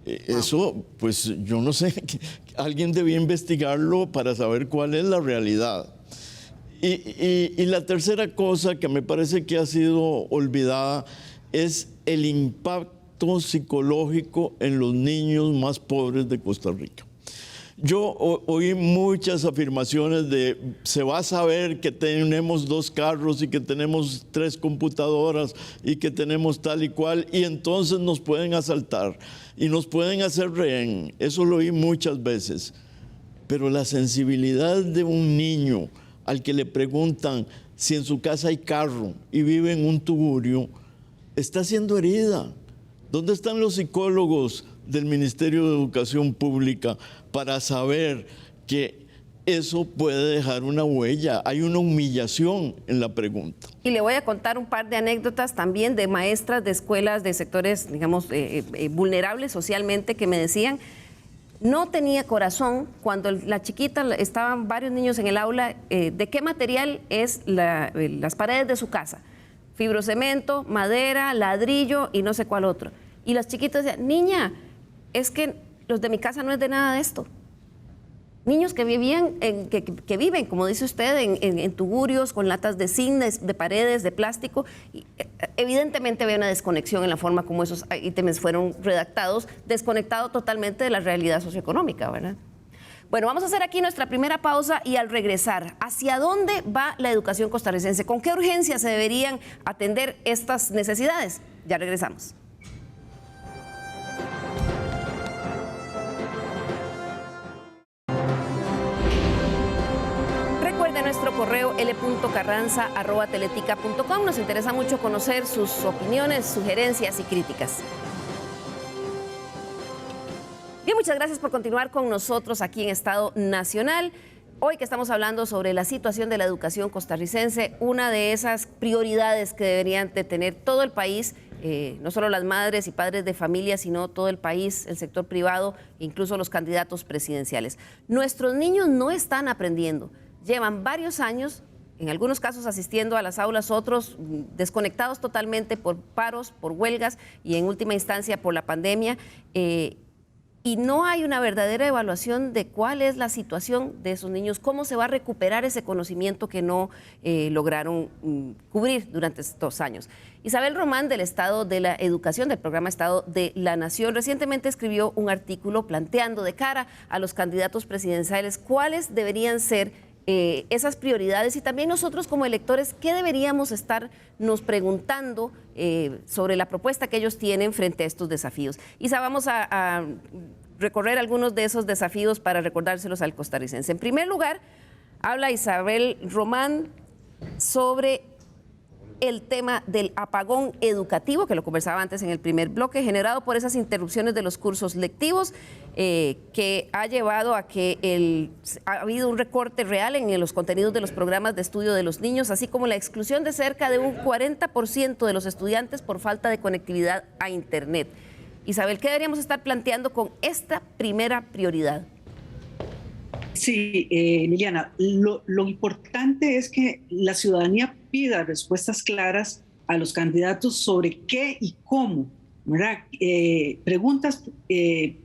Eso, pues yo no sé, alguien debía investigarlo para saber cuál es la realidad. Y la tercera cosa que me parece que ha sido olvidada es el impacto psicológico en los niños más pobres de Costa Rica. Yo oí muchas afirmaciones de se va a saber que tenemos 2 carros y que tenemos 3 computadoras y que tenemos tal y cual, y entonces nos pueden asaltar y nos pueden hacer rehén. Eso lo oí muchas veces. Pero la sensibilidad de un niño al que le preguntan si en su casa hay carro y vive en un tugurio, está siendo herida. ¿Dónde están los psicólogos del Ministerio de Educación Pública para saber que eso puede dejar una huella? Hay una humillación en la pregunta. Y le voy a contar un par de anécdotas también de maestras de escuelas de sectores, digamos, vulnerables socialmente, que me decían, no tenía corazón cuando la chiquita, estaban varios niños en el aula, ¿de qué material es las paredes de su casa? Fibrocemento, madera, ladrillo y no sé cuál otro. Y las chiquitas decían, niña, es que los de mi casa no es de nada de esto. Niños que vivían, que viven, como dice usted, en tugurios, con latas de zinc, de paredes, de plástico. Y, evidentemente había una desconexión en la forma como esos ítems fueron redactados, desconectado totalmente de la realidad socioeconómica, ¿verdad? Bueno, vamos a hacer aquí nuestra primera pausa y al regresar, ¿hacia dónde va la educación costarricense? ¿Con qué urgencia se deberían atender estas necesidades? Ya regresamos. Recuerde nuestro correo l.carranza@teletica.com. Nos interesa mucho conocer sus opiniones, sugerencias y críticas. Bien, muchas gracias por continuar con nosotros aquí en Estado Nacional. Hoy que estamos hablando sobre la situación de la educación costarricense, una de esas prioridades que deberían de tener todo el país, no solo las madres y padres de familia, sino todo el país, el sector privado, incluso los candidatos presidenciales. Nuestros niños no están aprendiendo, llevan varios años, en algunos casos asistiendo a las aulas, otros desconectados totalmente por paros, por huelgas y en última instancia por la pandemia. Y no hay una verdadera evaluación de cuál es la situación de esos niños, cómo se va a recuperar ese conocimiento que no lograron cubrir durante estos años. Isabel Román, del Estado de la Educación, del programa Estado de la Nación, recientemente escribió un artículo planteando de cara a los candidatos presidenciales cuáles deberían ser esas prioridades y también nosotros como electores, ¿qué deberíamos estarnos preguntando sobre la propuesta que ellos tienen frente a estos desafíos? Isa, vamos a recorrer algunos de esos desafíos para recordárselos al costarricense. En primer lugar, habla Isabel Román sobre el tema del apagón educativo, que lo conversaba antes en el primer bloque, generado por esas interrupciones de los cursos lectivos, que ha llevado a que ha habido un recorte real en los contenidos de los programas de estudio de los niños, así como la exclusión de cerca de un 40% de los estudiantes por falta de conectividad a Internet. Isabel, ¿qué deberíamos estar planteando con esta primera prioridad? Sí, Liliana, lo importante es que la ciudadanía pida respuestas claras a los candidatos sobre qué y cómo, ¿verdad? Preguntas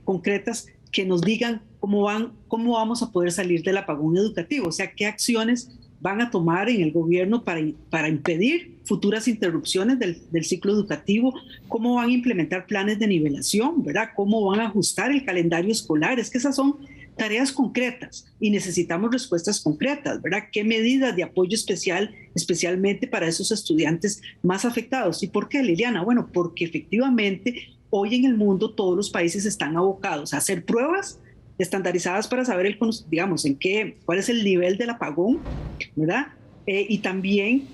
concretas que nos digan cómo vamos a poder salir del apagón educativo, o sea, qué acciones van a tomar en el gobierno para impedir futuras interrupciones del ciclo educativo, cómo van a implementar planes de nivelación, ¿verdad? Cómo van a ajustar el calendario escolar. Es que esas son tareas concretas y necesitamos respuestas concretas, ¿verdad? ¿Qué medidas de apoyo especialmente para esos estudiantes más afectados? ¿Y por qué, Liliana? Bueno, porque efectivamente hoy en el mundo todos los países están abocados a hacer pruebas estandarizadas para saber, digamos, cuál es el nivel del apagón, ¿verdad? Y también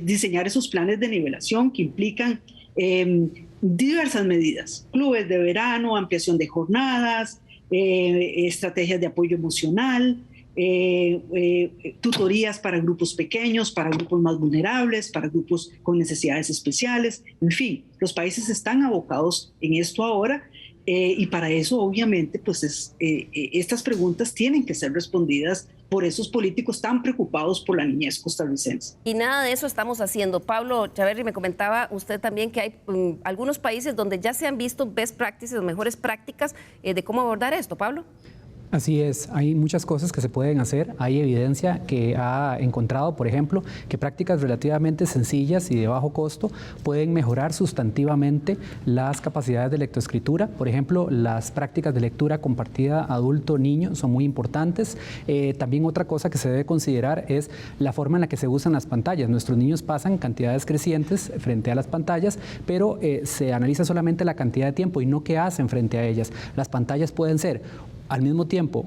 diseñar esos planes de nivelación que implican diversas medidas, clubes de verano, ampliación de jornadas, estrategias de apoyo emocional, tutorías para grupos pequeños, para grupos más vulnerables, para grupos con necesidades especiales. En fin, los países están abocados en esto ahora y para eso obviamente pues estas preguntas tienen que ser respondidas por esos políticos tan preocupados por la niñez costarricense. Y nada de eso estamos haciendo. Pablo Chaverri, me comentaba usted también que hay algunos países donde ya se han visto best practices o mejores prácticas de cómo abordar esto. Pablo. Así es, hay muchas cosas que se pueden hacer. Hay evidencia que ha encontrado, por ejemplo, que prácticas relativamente sencillas y de bajo costo pueden mejorar sustantivamente las capacidades de lectoescritura. Por ejemplo, las prácticas de lectura compartida adulto-niño son muy importantes. También otra cosa que se debe considerar es la forma en la que se usan las pantallas. Nuestros niños pasan cantidades crecientes frente a las pantallas, pero se analiza solamente la cantidad de tiempo y no qué hacen frente a ellas. Las pantallas pueden ser al mismo tiempo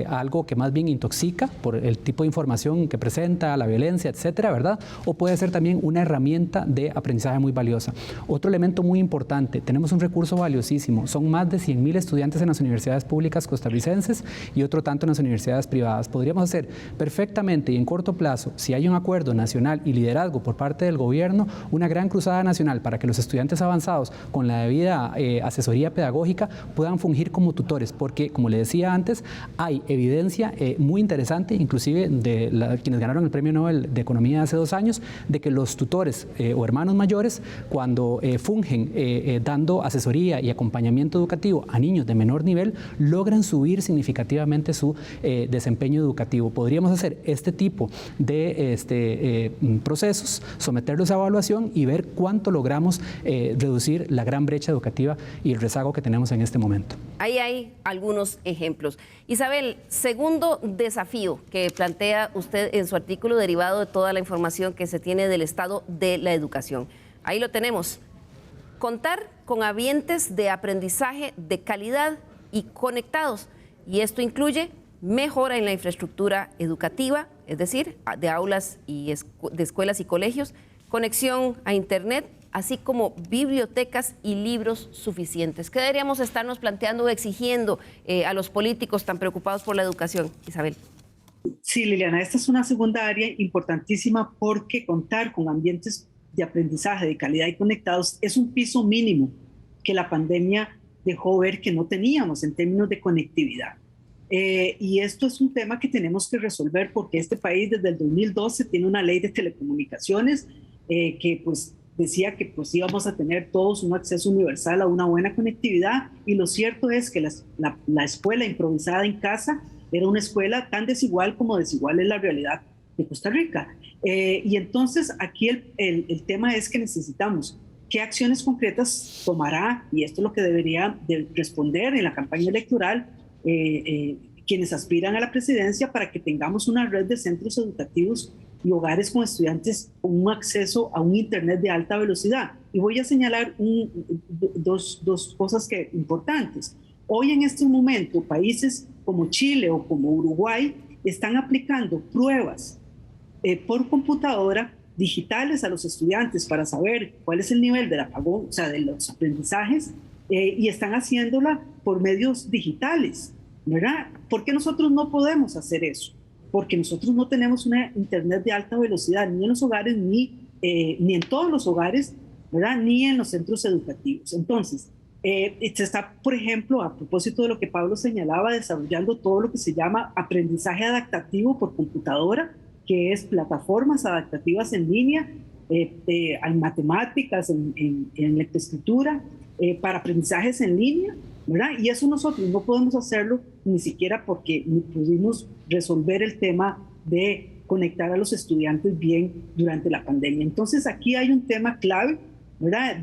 algo que más bien intoxica por el tipo de información que presenta, la violencia, etcétera, ¿verdad? O puede ser también una herramienta de aprendizaje muy valiosa. Otro elemento muy importante, tenemos un recurso valiosísimo, son más de 100,000 estudiantes en las universidades públicas costarricenses y otro tanto en las universidades privadas. Podríamos hacer perfectamente y en corto plazo, si hay un acuerdo nacional y liderazgo por parte del gobierno, una gran cruzada nacional para que los estudiantes avanzados con la debida asesoría pedagógica puedan fungir como tutores, porque como le decía antes, hay evidencia muy interesante, inclusive de quienes ganaron el Premio Nobel de Economía hace 2 años, de que los tutores o hermanos mayores, cuando fungen dando asesoría y acompañamiento educativo a niños de menor nivel, logran subir significativamente su desempeño educativo. Podríamos hacer este tipo de procesos, someterlos a evaluación y ver cuánto logramos reducir la gran brecha educativa y el rezago que tenemos en este momento. Ahí hay algunos ejemplos. Isabel, segundo desafío que plantea usted en su artículo derivado de toda la información que se tiene del estado de la educación. Ahí lo tenemos. Contar con ambientes de aprendizaje de calidad y conectados. Y esto incluye mejora en la infraestructura educativa, es decir, de aulas y de escuelas y colegios, conexión a Internet, así como bibliotecas y libros suficientes. ¿Qué deberíamos estarnos planteando o exigiendo a los políticos tan preocupados por la educación, Isabel? Sí, Liliana, esta es una segunda área importantísima porque contar con ambientes de aprendizaje de calidad y conectados es un piso mínimo que la pandemia dejó ver que no teníamos en términos de conectividad. Y esto es un tema que tenemos que resolver porque este país desde el 2012 tiene una ley de telecomunicaciones que pues decía que pues íbamos a tener todos un acceso universal a una buena conectividad y lo cierto es que la escuela improvisada en casa era una escuela tan desigual como desigual es la realidad de Costa Rica. Y entonces aquí el tema es que necesitamos qué acciones concretas tomará, y esto es lo que debería de responder en la campaña electoral, quienes aspiran a la presidencia para que tengamos una red de centros educativos y hogares con estudiantes con un acceso a un Internet de alta velocidad. Y voy a señalar dos cosas importantes. Hoy en este momento, países como Chile o como Uruguay están aplicando pruebas por computadora digitales a los estudiantes para saber cuál es el nivel del apagón, o sea, de los aprendizajes, y están haciéndola por medios digitales, ¿verdad? ¿Por qué nosotros no podemos hacer eso? Porque nosotros no tenemos una Internet de alta velocidad ni en los hogares, ni en todos los hogares, ¿verdad? Ni en los centros educativos. Entonces, se está, por ejemplo, a propósito de lo que Pablo señalaba, desarrollando todo lo que se llama aprendizaje adaptativo por computadora, que es plataformas adaptativas en línea, en matemáticas, en lectoescritura, para aprendizajes en línea, ¿verdad? Y eso nosotros no podemos hacerlo ni siquiera porque no pudimos resolver el tema de conectar a los estudiantes bien durante la pandemia. Entonces aquí hay un tema clave, ¿verdad?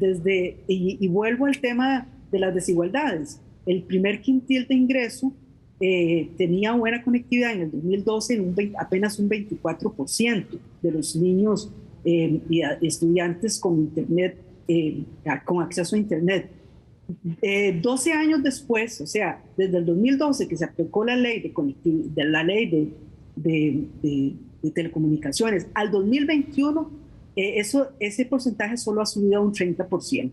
Y vuelvo al tema de las desigualdades. El primer quintil de ingreso tenía buena conectividad en el 2012 apenas un 24% de los niños y estudiantes con Internet, con acceso a Internet. 12 años después, o sea, desde el 2012 que se aplicó la ley de telecomunicaciones, al 2021 ese porcentaje solo ha subido a un 30%.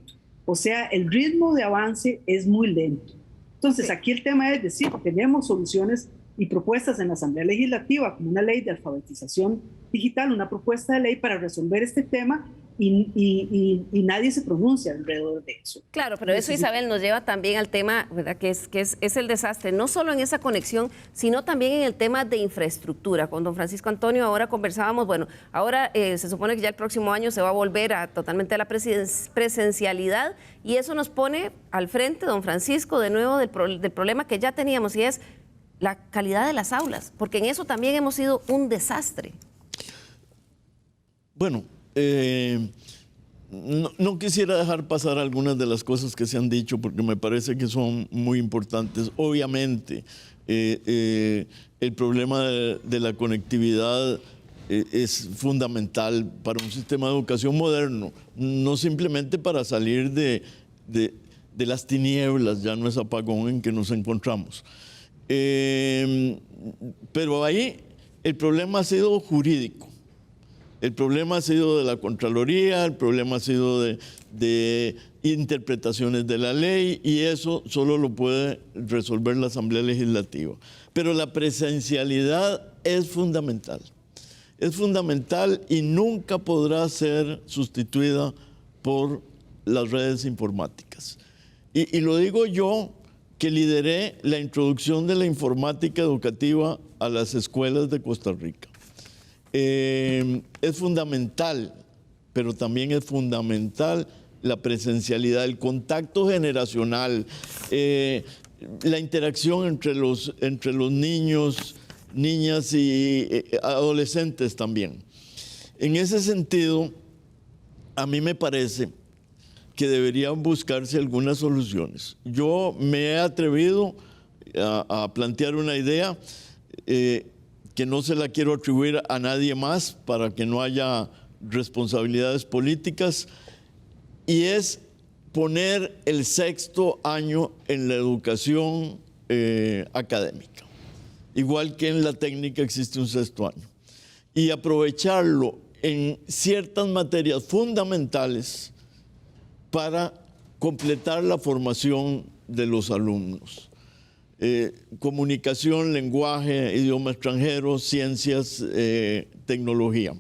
O sea, el ritmo de avance es muy lento. Entonces, aquí el tema es decir, tenemos soluciones y propuestas en la Asamblea Legislativa, como una ley de alfabetización digital, una propuesta de ley para resolver este tema, y nadie se pronuncia alrededor de eso. Claro, pero eso, Isabel, nos lleva también al tema, ¿verdad?, que es el desastre, no solo en esa conexión, sino también en el tema de infraestructura. Con don Francisco Antonio ahora conversábamos, bueno, ahora se supone que ya el próximo año se va a volver totalmente a la presencialidad, y eso nos pone al frente, don Francisco, de nuevo del problema que ya teníamos, y es la calidad de las aulas, porque en eso también hemos sido un desastre. Bueno, no quisiera dejar pasar algunas de las cosas que se han dicho porque me parece que son muy importantes. Obviamente, el problema de la conectividad es fundamental para un sistema de educación moderno, no simplemente para salir de las tinieblas, ya no es apagón en que nos encontramos. Pero ahí el problema ha sido jurídico. El problema ha sido de la Contraloría, el problema ha sido de interpretaciones de la ley, y eso solo lo puede resolver la Asamblea Legislativa. Pero la presencialidad es fundamental. Es fundamental y nunca podrá ser sustituida por las redes informáticas. Y lo digo yo, que lideré la introducción de la informática educativa a las escuelas de Costa Rica. Es fundamental, pero también es fundamental la presencialidad, el contacto generacional, la interacción entre los niños, niñas y adolescentes también. En ese sentido, a mí me parece que deberían buscarse algunas soluciones. Yo me he atrevido a plantear una idea que no se la quiero atribuir a nadie más para que no haya responsabilidades políticas, y es poner el 6º año en la educación académica. Igual que en la técnica existe un 6º año. Y aprovecharlo en ciertas materias fundamentales para completar la formación de los alumnos. Comunicación, lenguaje, idioma extranjero, ciencias, tecnología.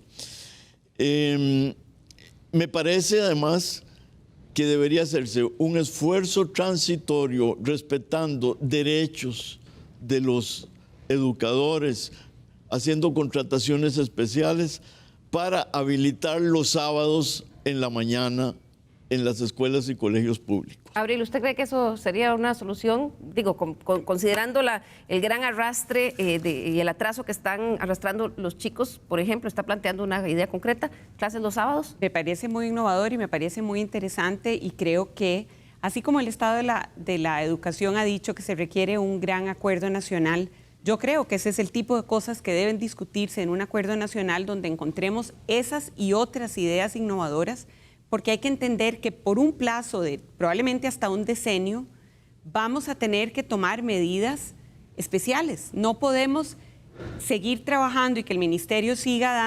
Me parece además que debería hacerse un esfuerzo transitorio respetando derechos de los educadores, haciendo contrataciones especiales para habilitar los sábados en la mañana en las escuelas y colegios públicos. Abril, ¿usted cree que eso sería una solución? Digo, considerando el gran arrastre y el atraso que están arrastrando los chicos, por ejemplo, ¿está planteando una idea concreta? ¿Clases los sábados? Me parece muy innovador y me parece muy interesante, y creo que, así como el Estado de la Educación ha dicho que se requiere un gran acuerdo nacional, yo creo que ese es el tipo de cosas que deben discutirse en un acuerdo nacional donde encontremos esas y otras ideas innovadoras, porque hay que entender que por un plazo de probablemente hasta un decenio vamos a tener que tomar medidas especiales. No podemos seguir trabajando y que el ministerio siga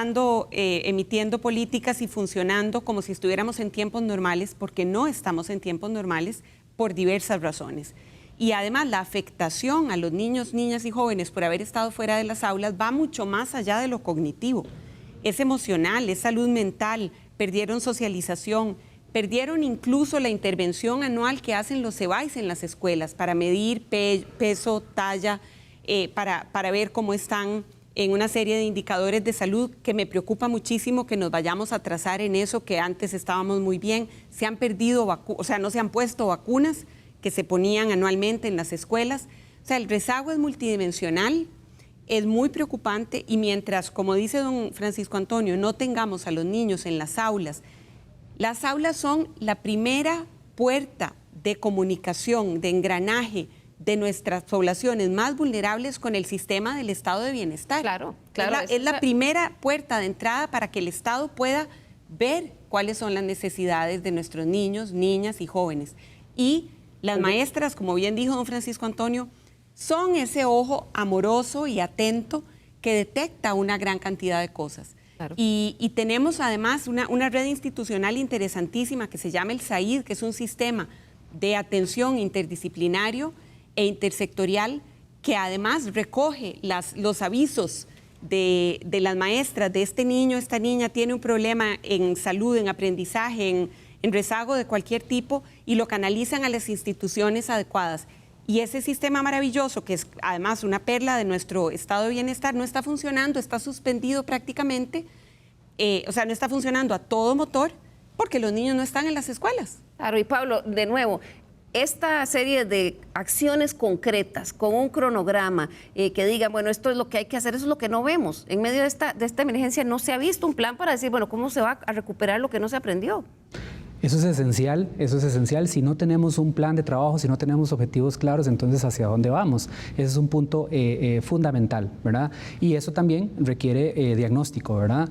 emitiendo políticas y funcionando como si estuviéramos en tiempos normales, porque no estamos en tiempos normales por diversas razones. Y además la afectación a los niños, niñas y jóvenes por haber estado fuera de las aulas va mucho más allá de lo cognitivo. Es emocional, es salud mental, perdieron socialización, perdieron incluso la intervención anual que hacen los CEBAIS en las escuelas para medir peso, talla, para ver cómo están en una serie de indicadores de salud, que me preocupa muchísimo que nos vayamos a atrasar en eso, que antes estábamos muy bien. Se han perdido, no se han puesto vacunas que se ponían anualmente en las escuelas. O sea, el rezago es multidimensional, es muy preocupante, y mientras, como dice don Francisco Antonio, no tengamos a los niños en las aulas son la primera puerta de comunicación, de engranaje de nuestras poblaciones más vulnerables con el sistema del estado de bienestar. Claro. Es la primera puerta de entrada para que el Estado pueda ver cuáles son las necesidades de nuestros niños, niñas y jóvenes. Y las maestras, como bien dijo don Francisco Antonio, son ese ojo amoroso y atento que detecta una gran cantidad de cosas. Claro. Y tenemos además una red institucional interesantísima que se llama el SAID, que es un sistema de atención interdisciplinario e intersectorial que además recoge los avisos de las maestras de este niño, esta niña tiene un problema en salud, en aprendizaje, en rezago de cualquier tipo, y lo canalizan a las instituciones adecuadas. Y ese sistema maravilloso, que es además una perla de nuestro estado de bienestar, no está funcionando, está suspendido prácticamente, o sea, no está funcionando a todo motor porque los niños no están en las escuelas. Claro, y Pablo, de nuevo, esta serie de acciones concretas, con un cronograma, que digan, bueno, esto es lo que hay que hacer, eso es lo que no vemos. En medio de esta emergencia no se ha visto un plan para decir, bueno, ¿cómo se va a recuperar lo que no se aprendió? Eso es esencial, eso es esencial. Si no tenemos un plan de trabajo, si no tenemos objetivos claros, entonces ¿hacia dónde vamos? Ese es un punto fundamental, ¿verdad? Y eso también requiere diagnóstico, ¿verdad?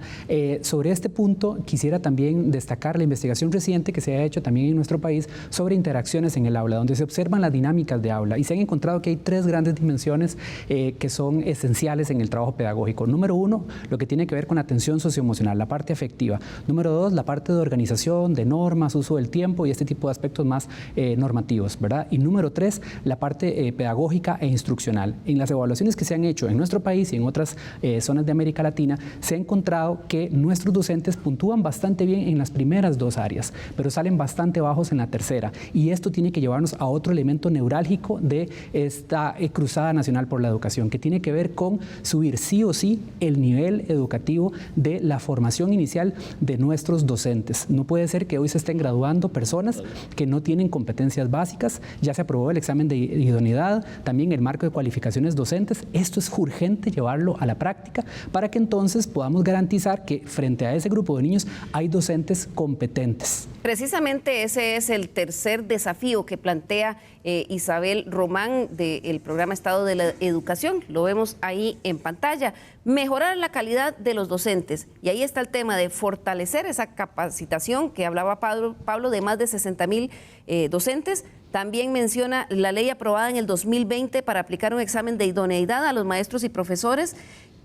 Sobre este punto, quisiera también destacar la investigación reciente que se ha hecho también en nuestro país sobre interacciones en el aula, donde se observan las dinámicas de aula y se han encontrado que hay 3 grandes dimensiones que son esenciales en el trabajo pedagógico. Número 1, lo que tiene que ver con la atención socioemocional, la parte afectiva. Número 2, la parte de organización, de normas, uso del tiempo y este tipo de aspectos más normativos, ¿verdad? Y número 3, la parte pedagógica e instruccional. En las evaluaciones que se han hecho en nuestro país y en otras zonas de América Latina, se ha encontrado que nuestros docentes puntúan bastante bien en las primeras 2 áreas, pero salen bastante bajos en la tercera. Y esto tiene que llevarnos a otro elemento neurálgico de esta Cruzada Nacional por la Educación, que tiene que ver con subir sí o sí el nivel educativo de la formación inicial de nuestros docentes. No puede ser que hoy se estén graduando personas que no tienen competencias básicas. Ya se aprobó el examen de idoneidad, también el marco de cualificaciones docentes. Esto es urgente llevarlo a la práctica para que entonces podamos garantizar que frente a ese grupo de niños hay docentes competentes. Precisamente ese es el tercer desafío que plantea Isabel Román del programa Estado de la Educación. Lo vemos ahí en pantalla. Mejorar la calidad de los docentes. Y ahí está el tema de fortalecer esa capacitación que hablaba Pablo de más de 60,000 docentes. También menciona la ley aprobada en el 2020 para aplicar un examen de idoneidad a los maestros y profesores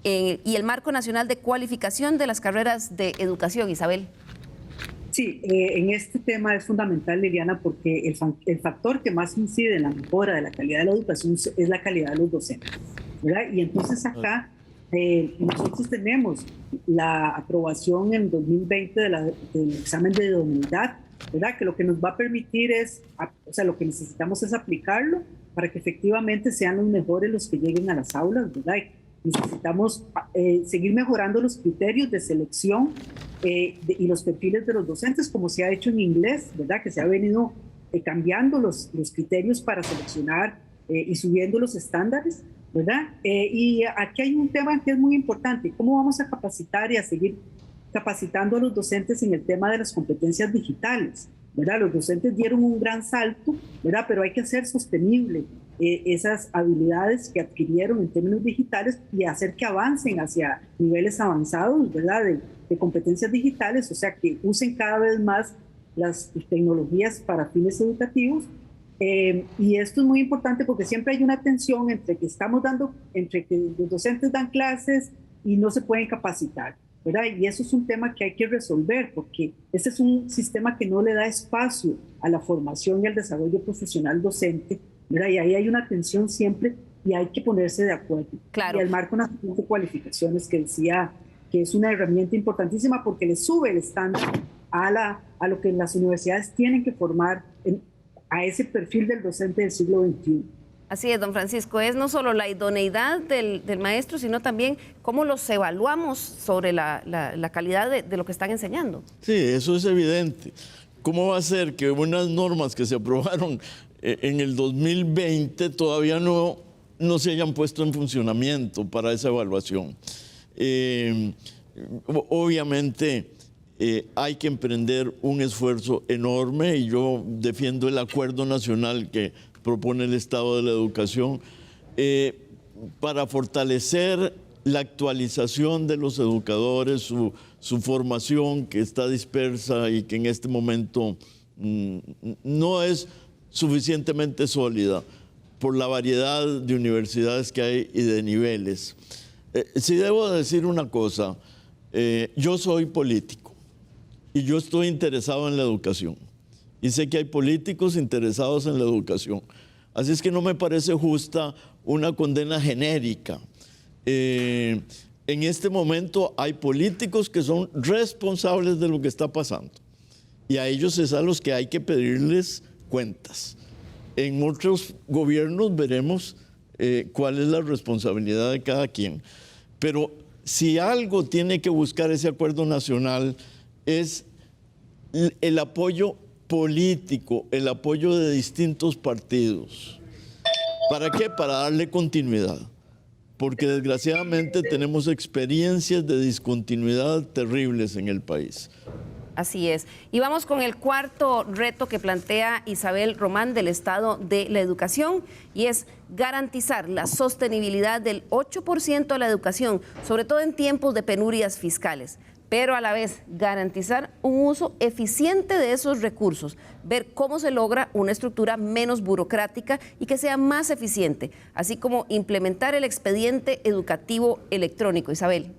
y el marco nacional de cualificación de las carreras de educación. Isabel. Sí, en este tema es fundamental, Liliana, porque el factor que más incide en la mejora de la calidad de la educación es la calidad de los docentes, ¿verdad? Y entonces acá nosotros tenemos la aprobación en 2020 del examen de idoneidad, ¿verdad? Que lo que nos va a permitir es, o sea, lo que necesitamos es aplicarlo para que efectivamente sean los mejores los que lleguen a las aulas, ¿verdad? Necesitamos seguir mejorando los criterios de selección y los perfiles de los docentes, como se ha hecho en inglés, ¿verdad? Que se ha venido cambiando los criterios para seleccionar y subiendo los estándares, ¿verdad? Y aquí hay un tema que es muy importante: ¿cómo vamos a capacitar y a seguir capacitando a los docentes en el tema de las competencias digitales, ¿verdad? Los docentes dieron un gran salto, ¿verdad? Pero hay que hacer sostenible esas habilidades que adquirieron en términos digitales y hacer que avancen hacia niveles avanzados, ¿verdad? De competencias digitales, o sea, que usen cada vez más las tecnologías para fines educativos. Y esto es muy importante porque siempre hay una tensión entre que los docentes dan clases y no se pueden capacitar, ¿verdad? Y eso es un tema que hay que resolver, porque este es un sistema que no le da espacio a la formación y al desarrollo profesional docente, ¿verdad? Y ahí hay una tensión siempre y hay que ponerse de acuerdo. Claro. Y el marco nacional de cualificaciones, que decía que es una herramienta importantísima porque le sube el estándar a lo que las universidades tienen que formar a ese perfil del docente del siglo XXI. Así es, don Francisco, es no solo la idoneidad del maestro, sino también cómo los evaluamos sobre la calidad de lo que están enseñando. Sí, eso es evidente. ¿Cómo va a ser que unas normas que se aprobaron en el 2020 todavía no se hayan puesto en funcionamiento para esa evaluación? Obviamente hay que emprender un esfuerzo enorme y yo defiendo el acuerdo nacional que propone el Estado de la Educación para fortalecer la actualización de los educadores, su formación que está dispersa y que en este momento no es suficientemente sólida por la variedad de universidades que hay y de niveles. Sí debo decir una cosa, Yo soy político y yo estoy interesado en la educación. Y sé que hay políticos interesados en la educación. Así es que no me parece justa una condena genérica. En este momento hay políticos que son responsables de lo que está pasando. Y a ellos es a los que hay que pedirles cuentas. En otros gobiernos veremos cuál es la responsabilidad de cada quien. Pero si algo tiene que buscar ese acuerdo nacional es el apoyo político, el apoyo de distintos partidos. ¿Para qué? Para darle continuidad. Porque desgraciadamente tenemos experiencias de discontinuidad terribles en el país. Así es. Y vamos con el cuarto reto que plantea Isabel Román del Estado de la Educación, y es garantizar la sostenibilidad del 8% de la educación, sobre todo en tiempos de penurias fiscales, pero a la vez garantizar un uso eficiente de esos recursos, ver cómo se logra una estructura menos burocrática y que sea más eficiente, así como implementar el expediente educativo electrónico. Isabel.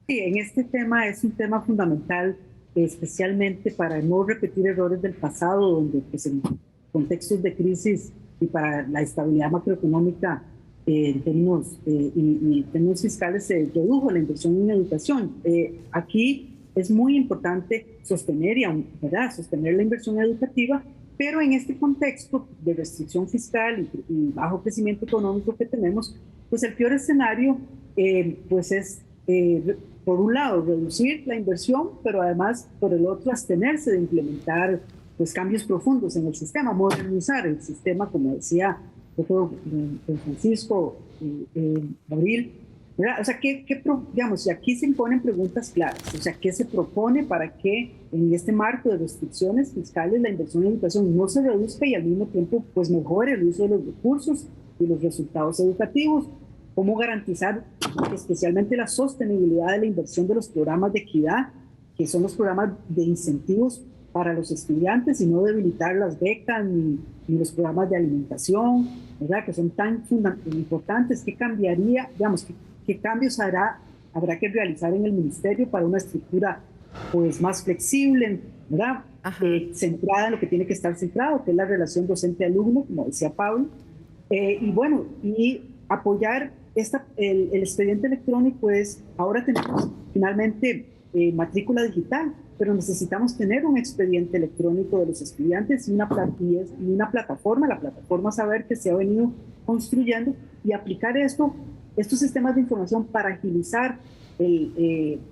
Sí, en este tema es un tema fundamental, especialmente para no repetir errores del pasado, donde pues, en contextos de crisis y para la estabilidad macroeconómica en términos, y términos fiscales se redujo la inversión en educación. Aquí es muy importante sostener la inversión educativa, pero en este contexto de restricción fiscal y bajo crecimiento económico que tenemos, pues el peor escenario pues es por un lado reducir la inversión, pero además por el otro abstenerse de implementar pues cambios profundos en el sistema, modernizar el sistema, como decía Francisco Gabriel, ¿verdad? O sea, digamos, y aquí se imponen preguntas claras, o sea, ¿qué se propone para que en este marco de restricciones fiscales la inversión en educación no se reduzca y al mismo tiempo pues mejore el uso de los recursos y los resultados educativos? ¿Cómo garantizar especialmente la sostenibilidad de la inversión de los programas de equidad, que son los programas de incentivos para los estudiantes, y no debilitar las becas ni los programas de alimentación, ¿verdad? Que son tan importantes? ¿Qué cambiaría, digamos, qué cambios habrá que realizar en el ministerio para una estructura pues más flexible, ¿verdad? Centrada en lo que tiene que estar centrado, que es la relación docente-alumno, como decía Pablo, y bueno, y apoyar el expediente electrónico. Ahora tenemos finalmente matrícula digital, pero necesitamos tener un expediente electrónico de los estudiantes y una plataforma, la plataforma Saber, que se ha venido construyendo, y aplicar estos sistemas de información para agilizar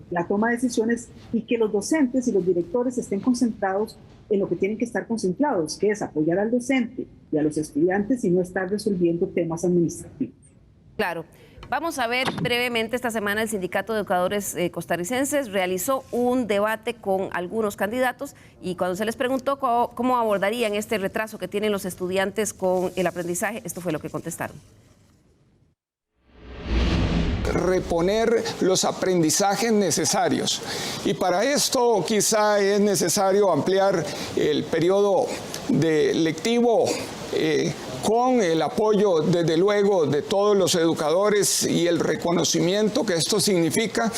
la toma de decisiones, y que los docentes y los directores estén concentrados en lo que tienen que estar concentrados, que es apoyar al docente y a los estudiantes y no estar resolviendo temas administrativos. Claro. Vamos a ver brevemente, esta semana el Sindicato de Educadores Costarricenses realizó un debate con algunos candidatos, y cuando se les preguntó cómo abordarían este retraso que tienen los estudiantes con el aprendizaje, esto fue lo que contestaron. Reponer los aprendizajes necesarios, y para esto quizá es necesario ampliar el periodo lectivo con el apoyo, desde luego, de todos los educadores y el reconocimiento que esto significa.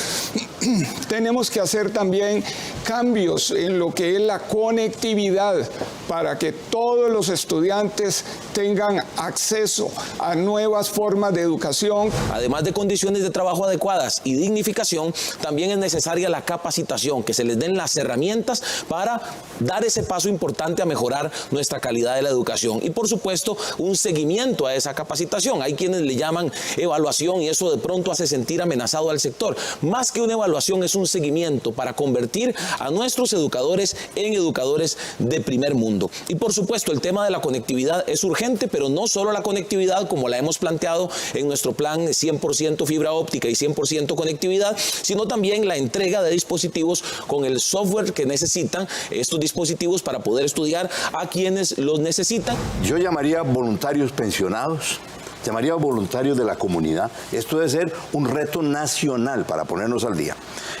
Tenemos que hacer también cambios en lo que es la conectividad para que todos los estudiantes tengan acceso a nuevas formas de educación. Además de condiciones de trabajo adecuadas y dignificación, también es necesaria la capacitación, que se les den las herramientas para dar ese paso importante a mejorar nuestra calidad de la educación. Y por supuesto, un seguimiento a esa capacitación. Hay quienes le llaman evaluación, y eso de pronto hace sentir amenazado al sector. Más que una evaluación, es un seguimiento para convertir a nuestros educadores en educadores de primer mundo. Y por supuesto, el tema de la conectividad es urgente, pero no solo la conectividad como la hemos planteado en nuestro plan 100% fibra óptica y 100% conectividad, sino también la entrega de dispositivos con el software que necesitan estos dispositivos para poder estudiar a quienes los necesitan. Yo llamaría voluntarios pensionados, llamaría voluntarios de la comunidad. Esto debe ser un reto nacional para ponernos al día.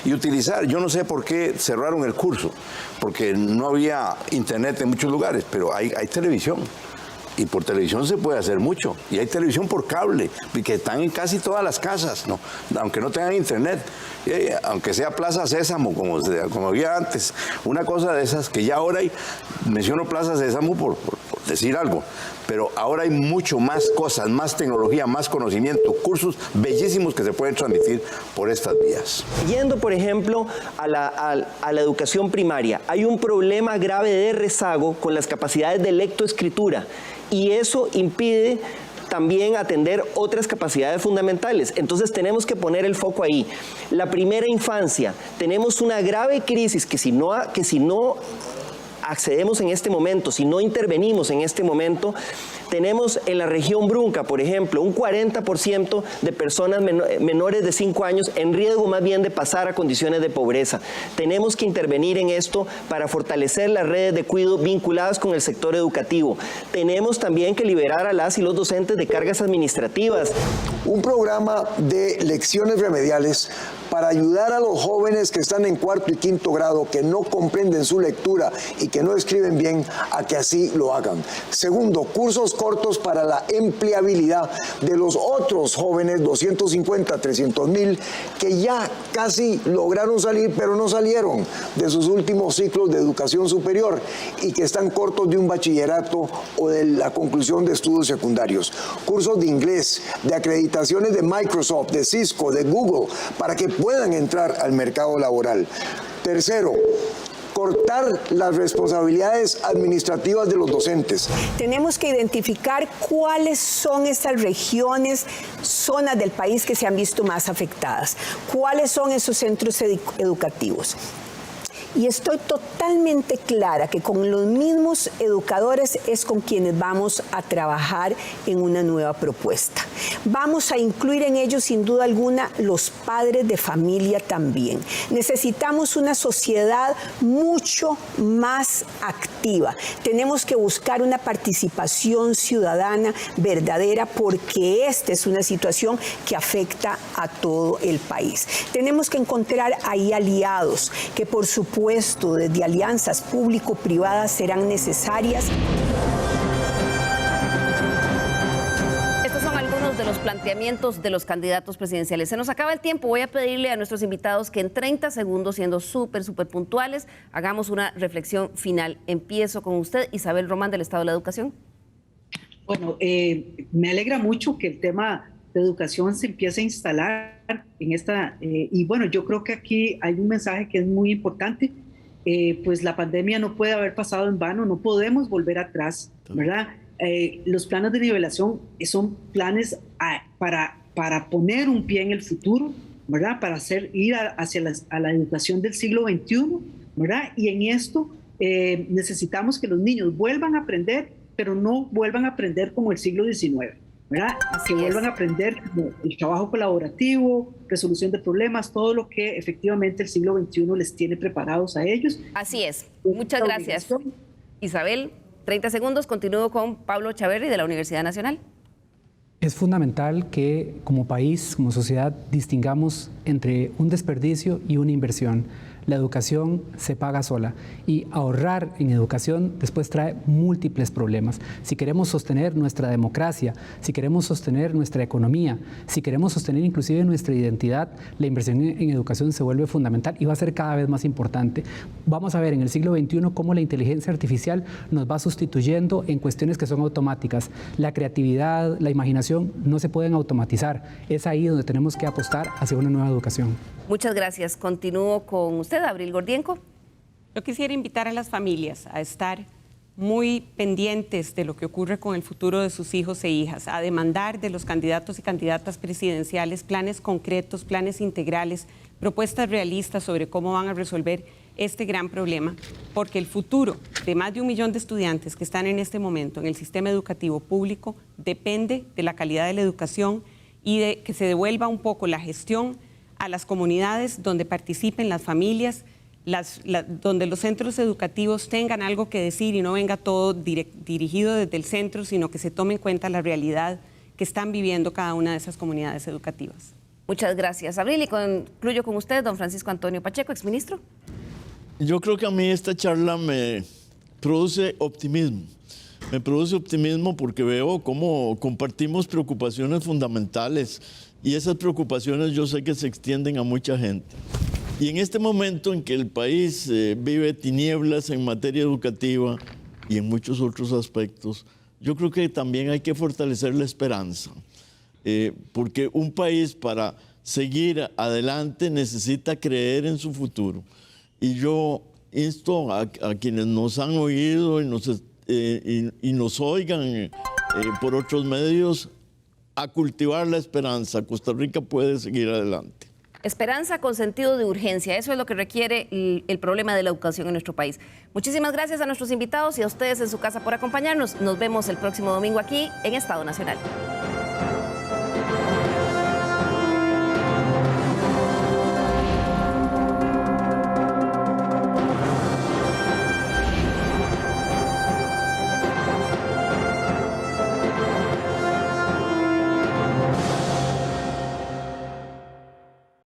Y utilizar, yo no sé por qué cerraron el curso, porque no había internet en muchos lugares, pero hay televisión. Y por televisión se puede hacer mucho. Y hay televisión por cable, que están en casi todas las casas, ¿no? Aunque no tengan internet. Aunque sea Plaza Sésamo, como había antes. Una cosa de esas, que ya ahora hay, menciono Plaza Sésamo por decir algo, pero ahora hay mucho más cosas, más tecnología, más conocimiento, cursos bellísimos que se pueden transmitir por estas vías. Yendo, por ejemplo, a la educación primaria, hay un problema grave de rezago con las capacidades de lectoescritura y eso impide también atender otras capacidades fundamentales. Entonces tenemos que poner el foco ahí. La primera infancia, tenemos una grave crisis que si no accedemos en este momento, si no intervenimos en este momento, tenemos en la región Brunca, por ejemplo, un 40% de personas menores de 5 años en riesgo más bien de pasar a condiciones de pobreza. Tenemos que intervenir en esto para fortalecer las redes de cuidado vinculadas con el sector educativo. Tenemos también que liberar a las y los docentes de cargas administrativas. Un programa de lecciones remediales para ayudar a los jóvenes que están en 4º y 5º grado, que no comprenden su lectura y que no escriben bien, a que así lo hagan. Segundo, cursos cortos para la empleabilidad de los otros jóvenes, 250, 300 mil, que ya casi lograron salir, pero no salieron de sus últimos ciclos de educación superior y que están cortos de un bachillerato o de la conclusión de estudios secundarios. Cursos de inglés, de acreditaciones de Microsoft, de Cisco, de Google, para que puedan entrar al mercado laboral. Tercero, cortar las responsabilidades administrativas de los docentes. Tenemos que identificar cuáles son esas regiones, zonas del país que se han visto más afectadas, cuáles son esos centros educativos. Y estoy totalmente clara que con los mismos educadores es con quienes vamos a trabajar en una nueva propuesta. Vamos a incluir en ellos, sin duda alguna, los padres de familia también. Necesitamos una sociedad mucho más activa. Tenemos que buscar una participación ciudadana verdadera porque esta es una situación que afecta a todo el país. Tenemos que encontrar ahí aliados que, por supuesto, desde alianzas público-privadas serán necesarias. Estos son algunos de los planteamientos de los candidatos presidenciales. Se nos acaba el tiempo. Voy a pedirle a nuestros invitados que en 30 segundos, siendo súper puntuales, hagamos una reflexión final. Empiezo con usted, Isabel Román, del Estado de la Educación. Bueno, me alegra mucho que el tema de educación se empiece a instalar en esta, y bueno, yo creo que aquí hay un mensaje que es muy importante, pues la pandemia no puede haber pasado en vano, no podemos volver atrás, ¿verdad? Los planes de nivelación son planes para poner un pie en el futuro, ¿verdad? Para ir hacia la educación del siglo XXI, ¿verdad? Y en esto necesitamos que los niños vuelvan a aprender, pero no vuelvan a aprender como el siglo XIX, ¿verdad? Que vuelvan a aprender el trabajo colaborativo, resolución de problemas, todo lo que efectivamente el siglo XXI les tiene preparados a ellos. Así es. Muchas gracias, Isabel. 30 segundos. Continúo con Pablo Chaverri, de la Universidad Nacional. Es fundamental que como país, como sociedad, distingamos entre un desperdicio y una inversión. La educación se paga sola y ahorrar en educación después trae múltiples problemas. Si queremos sostener nuestra democracia, si queremos sostener nuestra economía, si queremos sostener inclusive nuestra identidad, la inversión en educación se vuelve fundamental y va a ser cada vez más importante. Vamos a ver en el siglo XXI cómo la inteligencia artificial nos va sustituyendo en cuestiones que son automáticas. La creatividad, la imaginación no se pueden automatizar. Es ahí donde tenemos que apostar hacia una nueva educación. Muchas gracias. Continúo con usted, Abril Gordienco. Yo quisiera invitar a las familias a estar muy pendientes de lo que ocurre con el futuro de sus hijos e hijas, a demandar de los candidatos y candidatas presidenciales planes concretos, planes integrales, propuestas realistas sobre cómo van a resolver este gran problema, porque el futuro de más de 1 millón de estudiantes que están en este momento en el sistema educativo público depende de la calidad de la educación y de que se devuelva un poco la gestión a las comunidades donde participen las familias, donde los centros educativos tengan algo que decir y no venga todo dirigido desde el centro, sino que se tome en cuenta la realidad que están viviendo cada una de esas comunidades educativas. Muchas gracias, Abril. Y concluyo con usted, don Francisco Antonio Pacheco, exministro. Yo creo que a mí esta charla me produce optimismo, Me produce optimismo porque veo cómo compartimos preocupaciones fundamentales y esas preocupaciones yo sé que se extienden a mucha gente. Y en este momento en que el país vive tinieblas en materia educativa y en muchos otros aspectos, yo creo que también hay que fortalecer la esperanza, porque un país para seguir adelante necesita creer en su futuro. Y yo insto a quienes nos han oído y nos oigan por otros medios a cultivar la esperanza. Costa Rica puede seguir adelante. Esperanza con sentido de urgencia, eso es lo que requiere el problema de la educación en nuestro país. Muchísimas gracias a nuestros invitados y a ustedes en su casa por acompañarnos. Nos vemos el próximo domingo aquí en Estado Nacional.